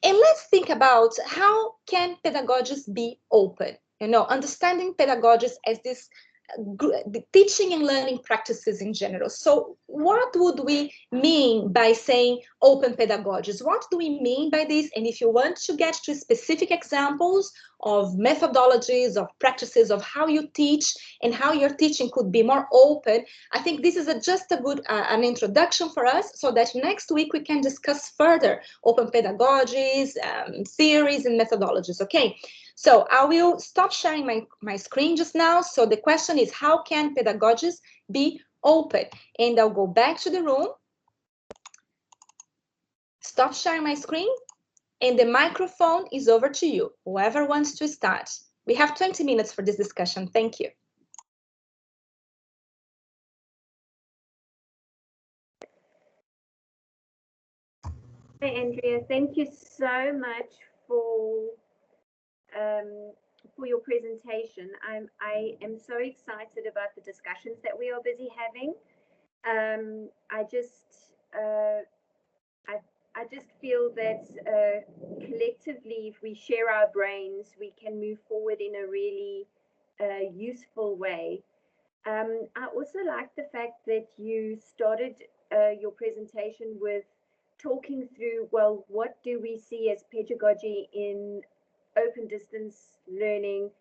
Speaker 7: And let's think about how can pedagogies be open? You know, understanding pedagogies as this the teaching and learning practices in general. So what would we mean by saying open pedagogies? What do we mean by this? And if you want to get to specific examples of methodologies, of practices, of how you teach and how your teaching could be more open, I think this is just a good an introduction for us, so that next week we can discuss further open pedagogies, theories and methodologies, okay? So I will stop sharing my screen just now. So the question is, how can pedagogies be open? And I'll go back to the room, stop sharing my screen, and the microphone is over to you, whoever wants to start. We have 20 minutes for this discussion. Thank you.
Speaker 17: Hi, Andrea. Thank you so much for your presentation. I am so excited about the discussions that we are busy having. I just feel that collectively, if we share our brains, we can move forward in a really useful way. I also like the fact that you started your presentation with talking through, well, what do we see as pedagogy in open distance learning,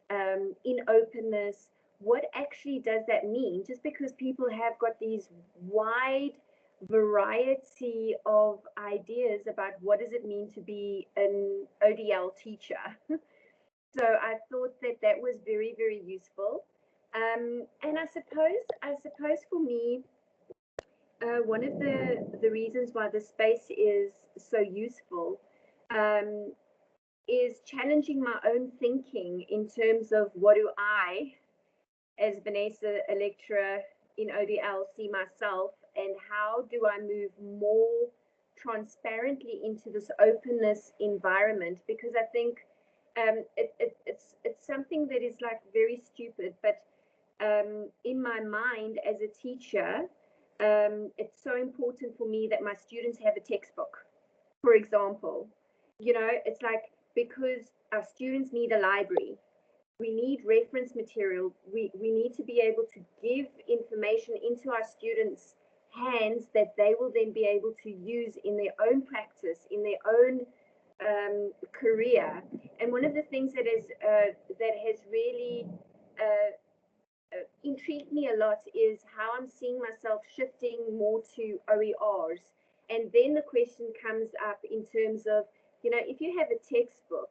Speaker 17: in openness? What actually does that mean? Just because people have got these wide variety of ideas about what does it mean to be an ODL teacher. So I thought that that was very, very useful. And I suppose for me, one of the reasons why the space is so useful is challenging my own thinking in terms of what do I, as Vanessa, a lecturer in ODL, see myself, and how do I move more transparently into this openness environment? Because I think it's something that is like very stupid, but in my mind as a teacher, it's so important for me that my students have a textbook, for example. You know, it's like, because our students need a library, we need reference material, we need to be able to give information into our students' hands that they will then be able to use in their own practice, in their own career. And one of the things that has really intrigued me a lot is how I'm seeing myself shifting more to OERs. And then the question comes up in terms of, you know, if you have a textbook,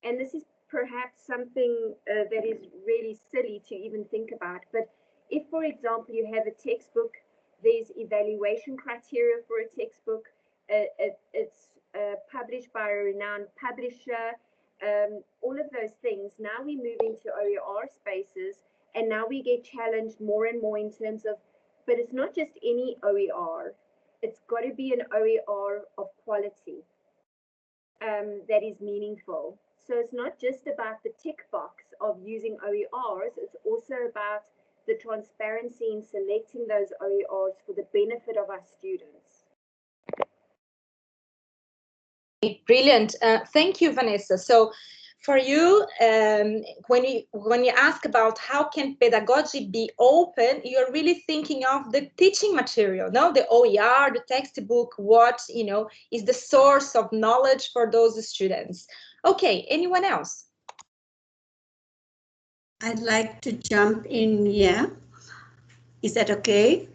Speaker 17: and this is perhaps something that is really silly to even think about, but if, for example, you have a textbook, there's evaluation criteria for a textbook, it's published by a renowned publisher, all of those things. Now we move into OER spaces, and now we get challenged more and more in terms of, but it's not just any OER, it's got to be an OER of quality that is meaningful. So it's not just about the tick box of using OERs, it's also about the transparency in selecting those OERs for the benefit of our students.
Speaker 7: Brilliant. Thank you, Vanessa. So for you, when you ask about how can pedagogy be open, you're really thinking of the teaching material, no? The OER, the textbook, what, you know, is the source of knowledge for those students. Okay, anyone else?
Speaker 15: I'd like to jump in here. Is that okay?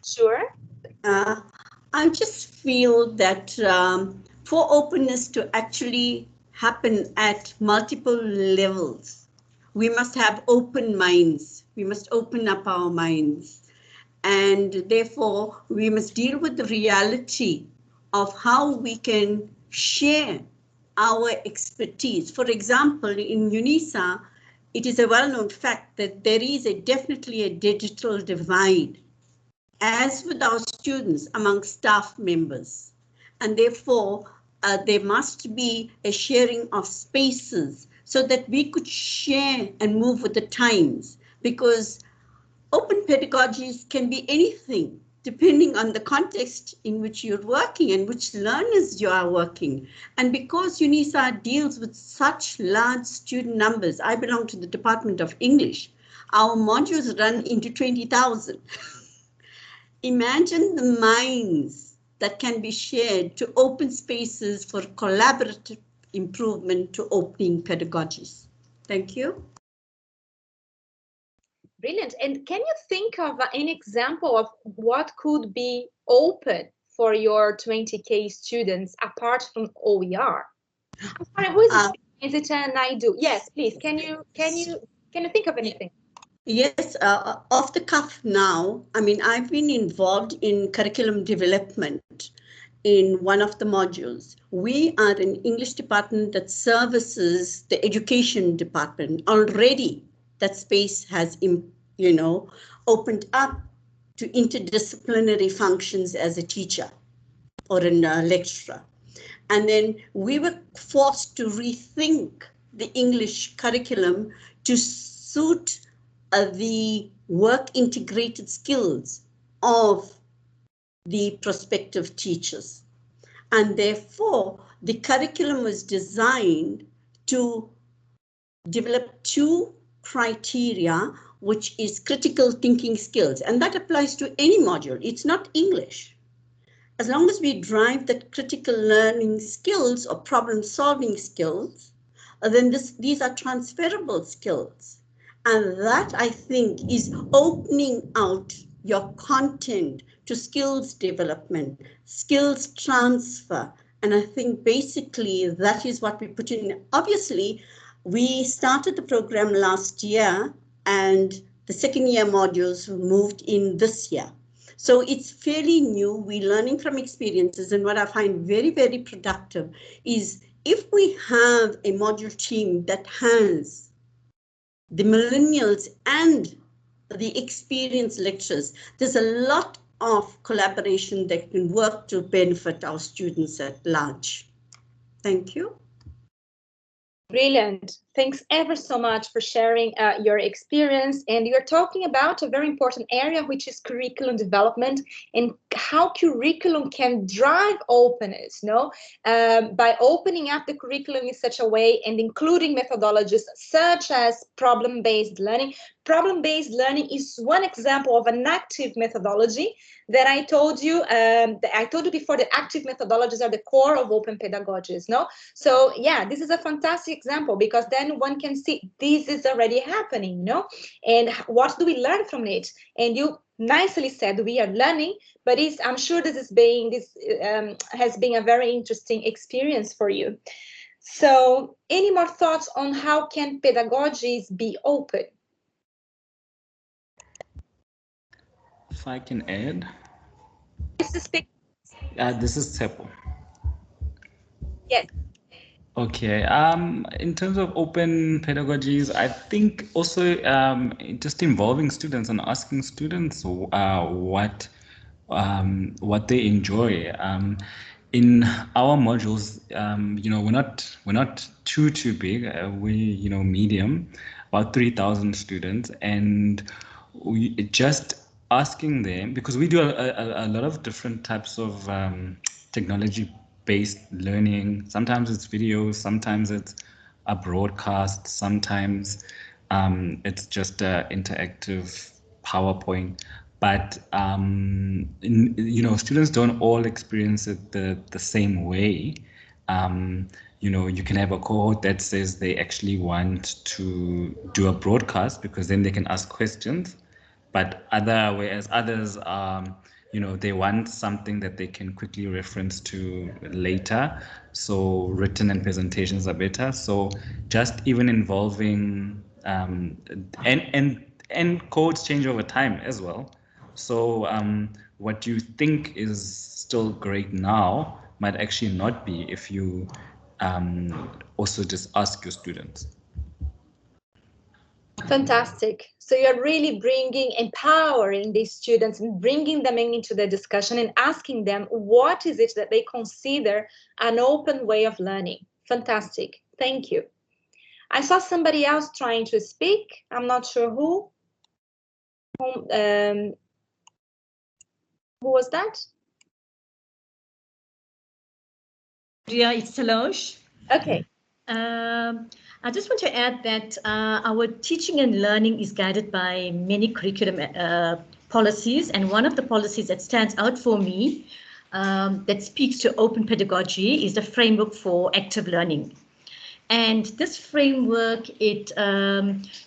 Speaker 7: Sure.
Speaker 15: I just feel that for openness to actually happen at multiple levels, we must have open minds. We must open up our minds. And therefore, we must deal with the reality of how we can share our expertise. For example, in UNISA, it is a well-known fact that there is definitely a digital divide, as with our students, among staff members. And therefore, there must be a sharing of spaces so that we could share and move with the times, because open pedagogies can be anything depending on the context in which you're working and which learners you are working. And because UNISA deals with such large student numbers, I belong to the Department of English, our modules run into 20,000. Imagine the minds that can be shared to open spaces for collaborative improvement to opening pedagogies. Thank you.
Speaker 7: Brilliant. And can you think of an example of what could be open for your 20K students apart from OER? I'm sorry, who is it? Is it Naidu? Yes, please. Can you think of anything?
Speaker 15: Yes, off the cuff now. I mean, I've been involved in curriculum development in one of the modules. We are an English department that services the education department. Already that space has, opened up to interdisciplinary functions as a teacher or a lecturer. And then we were forced to rethink the English curriculum to suit the work integrated skills of the prospective teachers. And therefore, the curriculum was designed to develop two criteria, which is critical thinking skills. And that applies to any module. It's not English. As long as we drive that critical learning skills or problem solving skills, then these are transferable skills. And that, I think, is opening out your content to skills development, skills transfer. And I think basically that is what we put in. Obviously, we started the program last year and the second year modules moved in this year. So it's fairly new. We're learning from experiences. And what I find very, very productive is if we have a module team that has the millennials and the experienced lecturers, there's a lot of collaboration that can work to benefit our students at large. Thank you.
Speaker 7: Brilliant. Thanks ever so much for sharing your experience. And you're talking about a very important area, which is curriculum development and how curriculum can drive openness, by opening up the curriculum in such a way and including methodologies such as problem-based learning. Problem-based learning is one example of an active methodology that I told you. I told you before that active methodologies are the core of open pedagogies. So yeah, this is a fantastic example because then one can see this is already happening. And what do we learn from it? And you nicely said we are learning, but I'm sure this has been a very interesting experience for you. So any more thoughts on how can pedagogies be open?
Speaker 14: If I can add. This is Tsepo.
Speaker 7: Yes.
Speaker 14: Okay. In terms of open pedagogies, I think also just involving students and asking students what they enjoy. In our modules, we're not too big. We medium, about 3,000 students, and we just asking them, because we do a lot of different types of technology-based learning. Sometimes it's videos, sometimes it's a broadcast, sometimes it's just an interactive PowerPoint. But students don't all experience it the same way. You can have a cohort that says they actually want to do a broadcast because then they can ask questions. But whereas others, they want something that they can quickly reference to later. So written and presentations are better. So just even involving and codes change over time as well. So what you think is still great now might actually not be if you also just ask your students.
Speaker 7: Fantastic. So you're really empowering these students and bringing them into the discussion and asking them what is it that they consider an open way of learning. Fantastic. Thank you. I saw somebody else trying to speak. I'm not sure who. Who was that?
Speaker 8: Yeah, it's Talosh.
Speaker 7: Okay.
Speaker 8: I just want to add that our teaching and learning is guided by many curriculum policies, and one of the policies that stands out for me that speaks to open pedagogy is the framework for active learning. And this framework, it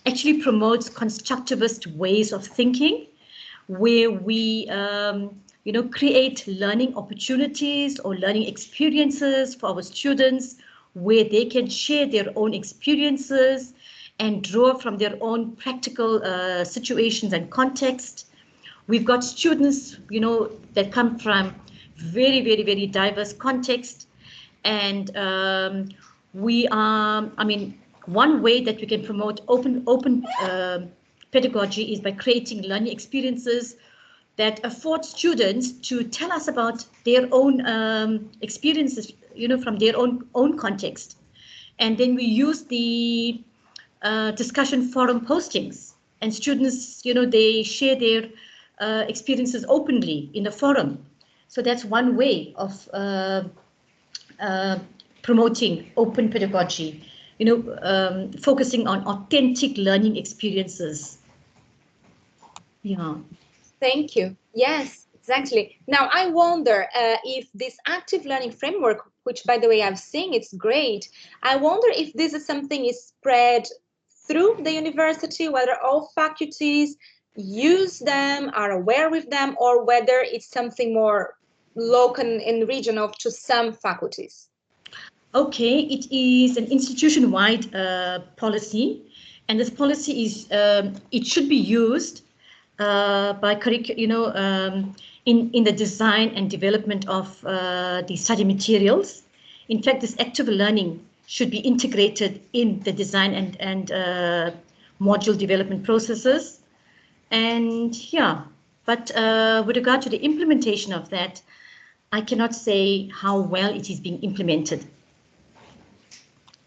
Speaker 8: actually promotes constructivist ways of thinking, where we create learning opportunities or learning experiences for our students, where they can share their own experiences and draw from their own practical situations and context. We've got students, that come from very, very, very diverse contexts. And one way that we can promote open pedagogy is by creating learning experiences that afford students to tell us about their own experiences, from their own context. And then we use the discussion forum postings, and students, they share their experiences openly in the forum. So that's one way of promoting open pedagogy, focusing on authentic learning experiences. Yeah.
Speaker 7: Thank you. Yes, exactly. Now, I wonder if this active learning framework, which, by the way, I've seen, it's great. I wonder if this is something is spread through the university, whether all faculties use them, are aware with them, or whether it's something more local and regional to some faculties.
Speaker 8: Okay, it is an institution-wide policy, and this policy is it should be used by in the design and development of the study materials. In fact, this active learning should be integrated in the design and module development processes. And yeah, but with regard to the implementation of that, I cannot say how well it is being implemented.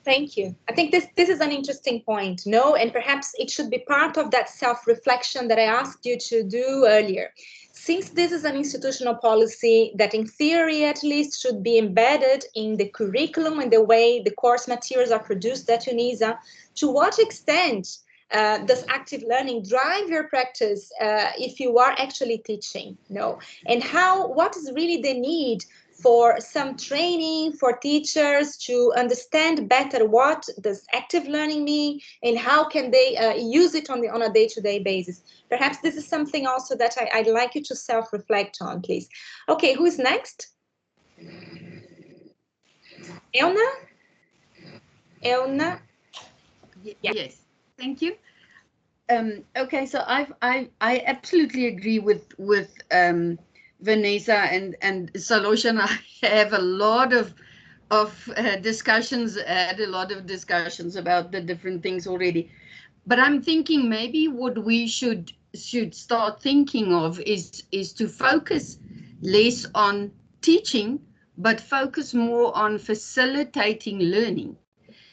Speaker 7: Thank you. I think this is an interesting point, no? And perhaps it should be part of that self-reflection that I asked you to do earlier. Since this is an institutional policy that in theory at least should be embedded in the curriculum and the way the course materials are produced at UNISA, to what extent does active learning drive your practice if you are actually teaching? No. And what is really the need for some training for teachers to understand better what does active learning mean and how can they use it on a day-to-day basis? Perhaps this is something also that I'd like you to self-reflect on, please. Okay, who is next? Elna? Elna?
Speaker 12: Yes, thank you. Okay, so I absolutely agree with Vanessa and Salosh, and I have a lot of discussions, had a lot of discussions about the different things already. But I'm thinking maybe what we should start thinking of is to focus less on teaching, but focus more on facilitating learning.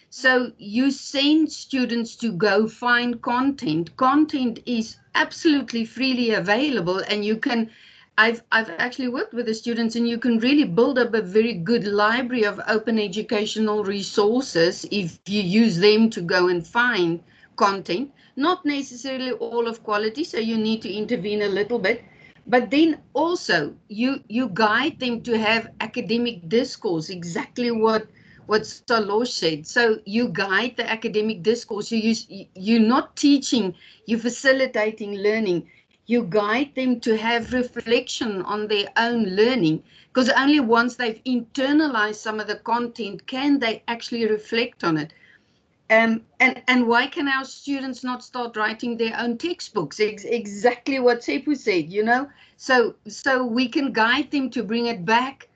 Speaker 12: So you send students to go find content. Content is absolutely freely available, and you can. I've actually worked with the students, and you can really build up a very good library of open educational resources if you use them to go and find content, not necessarily all of quality, so you need to intervene a little bit. But then also you guide them to have academic discourse, exactly what Salosh said. So you guide the academic discourse. You're not teaching, you're facilitating learning. You guide them to have reflection on their own learning, because only once they've internalized some of the content can they actually reflect on it. And why can our students not start writing their own textbooks? Exactly what Sepu said, So we can guide them to bring it back.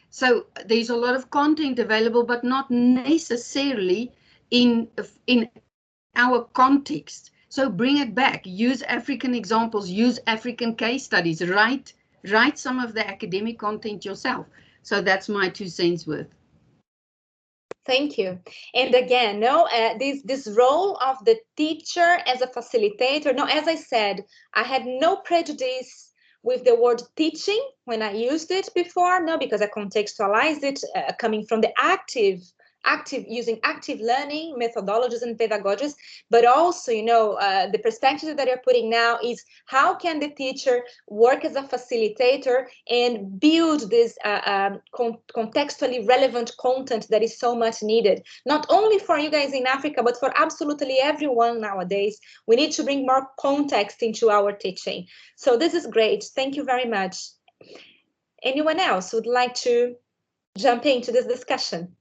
Speaker 12: So there's a lot of content available, but not necessarily in our context. So bring it back, use African examples, use African case studies, write some of the academic content yourself. So that's my 2 cents worth.
Speaker 7: Thank you. And again, this role of the teacher as a facilitator. No, as I said, I had no prejudice with the word teaching when I used it before. No, because I contextualized it coming from the using active learning methodologies and pedagogies, but also, the perspective that you're putting now is how can the teacher work as a facilitator and build this contextually relevant content that is so much needed, not only for you guys in Africa, but for absolutely everyone nowadays. We need to bring more context into our teaching. So this is great. Thank you very much. Anyone else would like to jump into this discussion?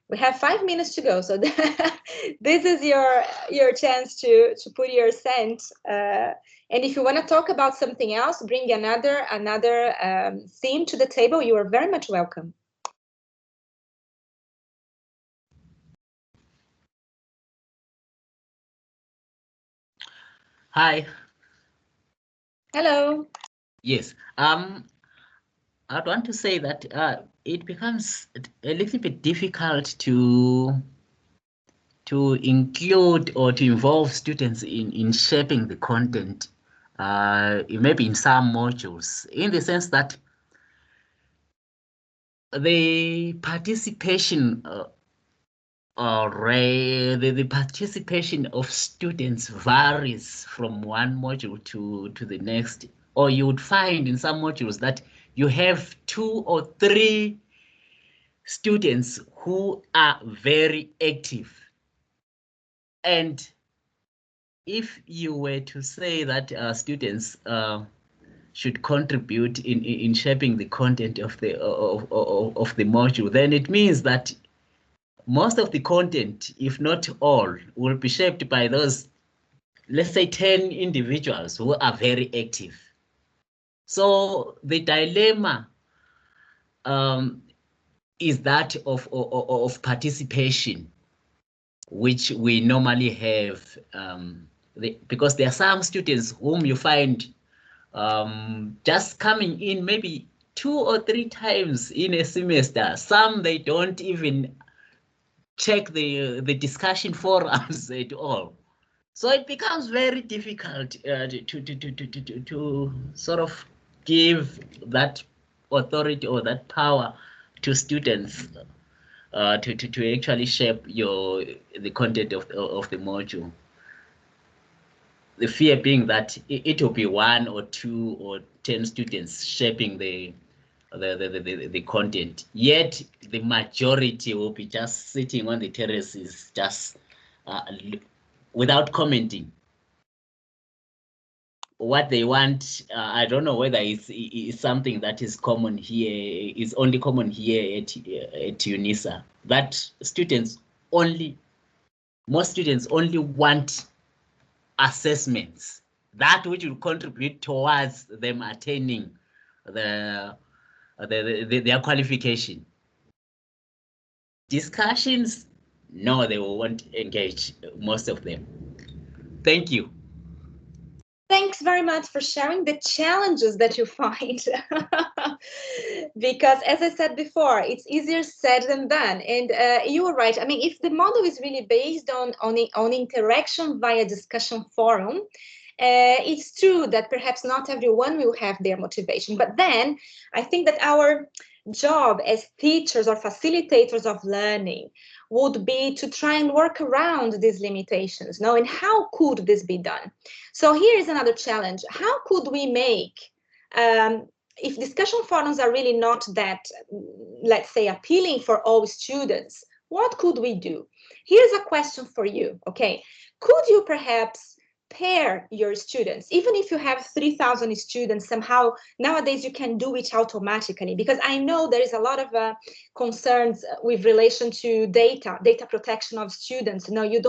Speaker 7: We have 5 minutes to go, so this is your chance to put your cent. And if you want to talk about something else, bring another theme to the table. You are very much welcome.
Speaker 13: Hi.
Speaker 7: Hello.
Speaker 13: Yes. I'd want to say that it becomes a little bit difficult to include or to involve students in shaping the content, maybe in some modules, in the sense that the participation the participation of students varies from one module to the next, or you would find in some modules that you have 2 or 3 students who are very active. And if you were to say that students should contribute in shaping the content of the module, then it means that most of the content, if not all, will be shaped by those, let's say, 10 individuals who are very active. So the dilemma is that of participation, which we normally have, because there are some students whom you find just coming in maybe 2 or 3 times in a semester. Some, they don't even check the discussion forums at all. So it becomes very difficult to sort of give that authority or that power to students to actually shape the content of the module. The fear being that it will be 1 or 2 or 10 students shaping the content, yet the majority will be just sitting on the terraces, just without commenting. What they want, I don't know whether it's something that is common here, is only common here at UNISA, that most students only want assessments, that which will contribute towards them attaining their qualification. Discussions, no, they won't engage, most of them. Thank you.
Speaker 7: Thanks very much for sharing the challenges that you find. Because as I said before, it's easier said than done. And you were right. I mean, if the model is really based on interaction via discussion forum, it's true that perhaps not everyone will have their motivation. But then I think that our job as teachers or facilitators of learning would be to try and work around these limitations. And how could this be done? So here is another challenge. How could we make, if discussion forums are really not that, let's say, appealing for all students, what could we do? Here's a question for you, okay? Could you perhaps pair your students, even if you have 3,000 students, somehow nowadays you can do it automatically, because I know there is a lot of concerns with relation to data protection of students. You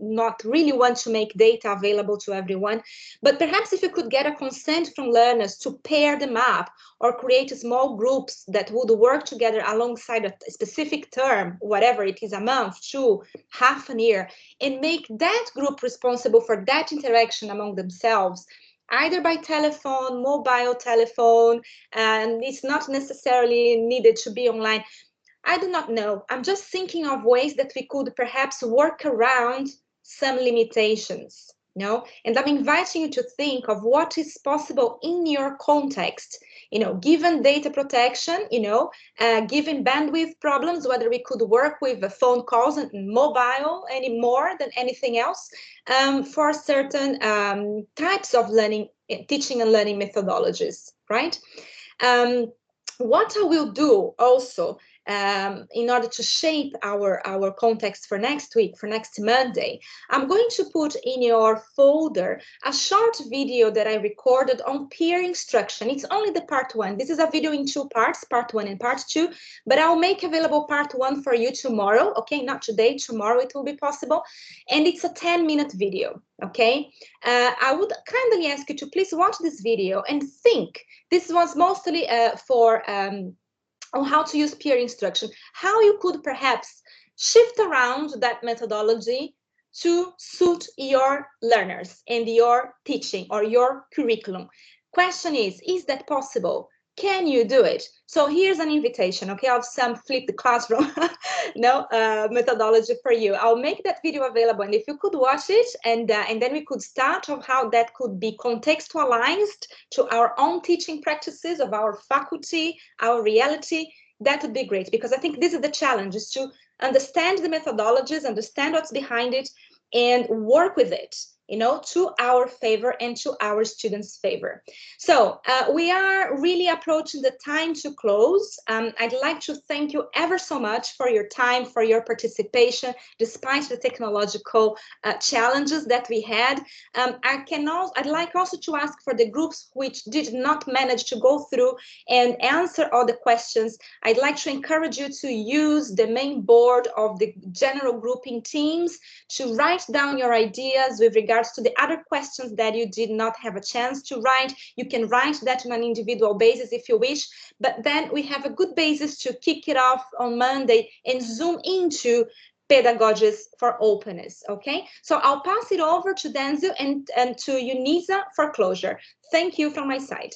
Speaker 7: not really want to make data available to everyone, but perhaps if you could get a consent from learners to pair them up or create small groups that would work together alongside a specific term, whatever it is, a month, 2, half a year, and make that group responsible for that interaction among themselves, either by telephone, mobile telephone, and it's not necessarily needed to be online. I do not know. I'm just thinking of ways that we could perhaps work around some limitations, and I'm inviting you to think of what is possible in your context, given data protection, given bandwidth problems, whether we could work with phone calls and mobile any more than anything else, for certain types of learning, teaching and learning methodologies, right? What I will do also, in order to shape our context for next week, for next Monday, I'm going to put in your folder a short video that I recorded on peer instruction. It's only the part 1. This is a video in 2 parts, part 1 and part 2, but I'll make available part 1 for you tomorrow, okay? Not today, tomorrow it will be possible. And it's a 10-minute video, okay? I would kindly ask you to please watch this video and think. This was mostly on how to use peer instruction, how you could perhaps shift around that methodology to suit your learners and your teaching or your curriculum. Question is that possible? Can you do it? So here's an invitation, okay, of some flipped classroom methodology for you. I'll make that video available, and if you could watch it, and then we could start on how that could be contextualized to our own teaching practices of our faculty, our reality, that would be great, because I think this is the challenge, is to understand the methodologies, understand what's behind it, and work with it, to our favor and to our students' favor. So we are really approaching the time to close. I'd like to thank you ever so much for your time, for your participation, despite the technological challenges that we had. I'd like also to ask for the groups which did not manage to go through and answer all the questions. I'd like to encourage you to use the main board of the general grouping teams to write down your ideas with regards to the other questions that you did not have a chance to write. You can write that on an individual basis if you wish, but then we have a good basis to kick it off on Monday and zoom into pedagogies for openness, okay? So I'll pass it over to Denzil and to Eunice for closure. Thank you from my side.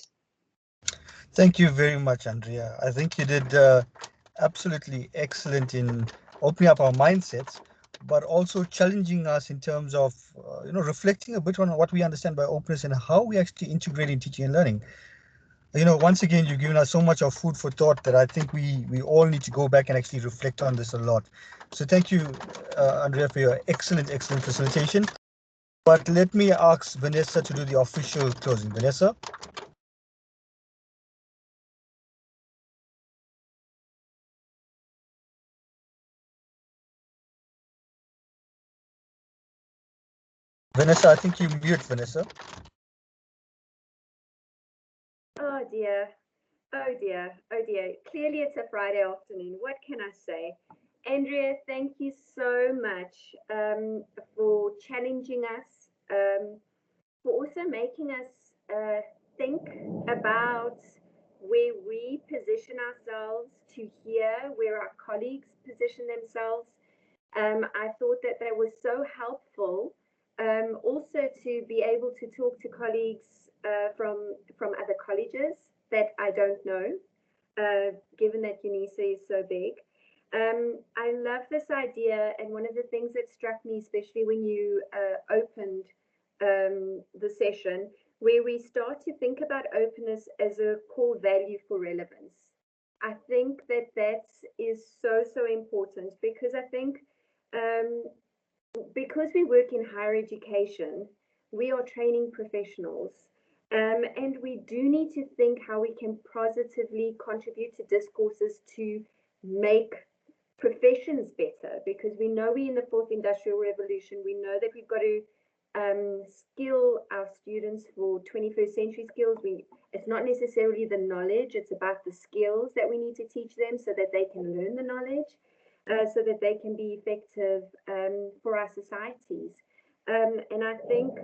Speaker 3: Thank you very much, Andrea. I think you did absolutely excellent in opening up our mindsets, but also challenging us in terms of, reflecting a bit on what we understand by openness and how we actually integrate in teaching and learning. Once again, you've given us so much of food for thought that I think we all need to go back and actually reflect on this a lot. So thank you, Andrea, for your excellent facilitation. But let me ask Vanessa to do the official closing. Vanessa? Vanessa, I think you mute, Vanessa.
Speaker 17: Oh dear. Oh dear. Oh dear. Clearly it's a Friday afternoon. What can I say? Andrea, thank you so much for challenging us, for also making us think about where we position ourselves to hear where our colleagues position themselves. I thought that was so helpful. Also to be able to talk to colleagues from other colleges that I don't know, given that UNISA is so big. I love this idea, and one of the things that struck me, especially when you opened the session, where we start to think about openness as a core value for relevance. I think that is so important, because I think because we work in higher education, we are training professionals, and we do need to think how we can positively contribute to discourses to make professions better, because we know we're in the 4th industrial revolution. We know that we've got to skill our students for 21st century skills. It's not necessarily the knowledge, it's about the skills that we need to teach them so that they can learn the knowledge, so that they can be effective for our societies. And I think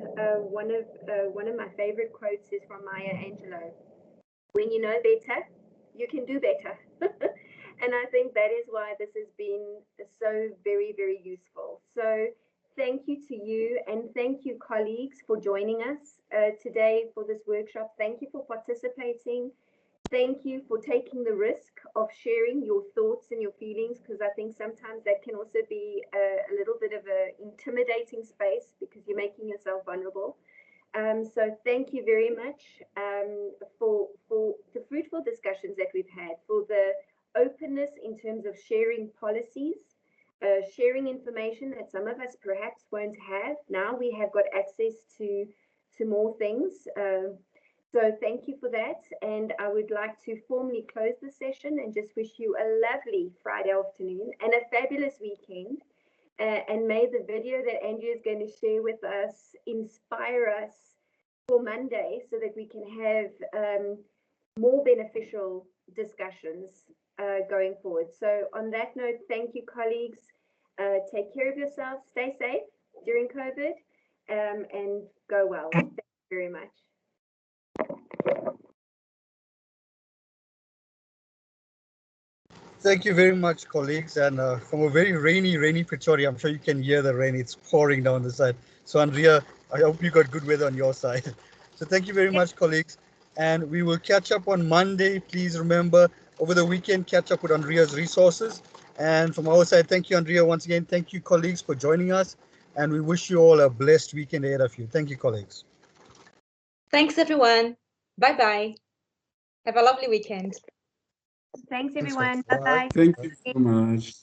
Speaker 17: one of my favorite quotes is from Maya Angelou: "When you know better, you can do better." And I think that is why this has been so very, very useful. So thank you to you, and thank you, colleagues, for joining us today for this workshop. Thank you for participating. Thank you for taking the risk of sharing your thoughts and your feelings, because I think sometimes that can also be a little bit of an intimidating space because you're making yourself vulnerable. So thank you very much for the fruitful discussions that we've had, for the openness in terms of sharing policies, sharing information that some of us perhaps won't have. Now we have got access to more things. So thank you for that. And I would like to formally close the session and just wish you a lovely Friday afternoon and a fabulous weekend. And may the video that Andrea is going to share with us inspire us for Monday so that we can have more beneficial discussions going forward. So on that note, thank you, colleagues. Take care of yourselves, stay safe during COVID, and go well. Thank you very much.
Speaker 3: Thank you very much, colleagues. And from a very rainy Pretoria, I'm sure you can hear the rain. It's pouring down the side. So Andrea, I hope you got good weather on your side. So thank you very much, colleagues. And we will catch up on Monday. Please remember, over the weekend, catch up with Andrea's resources. And from our side, thank you, Andrea. Once again, thank you, colleagues, for joining us. And we wish you all a blessed weekend ahead of you. Thank you, colleagues.
Speaker 7: Thanks, everyone. Bye-bye. Have a lovely weekend.
Speaker 17: Thanks, everyone. Bye-bye.
Speaker 6: Thank you so much.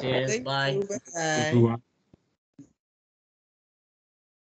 Speaker 13: Cheers. Bye.
Speaker 10: Bye.
Speaker 6: Everyone.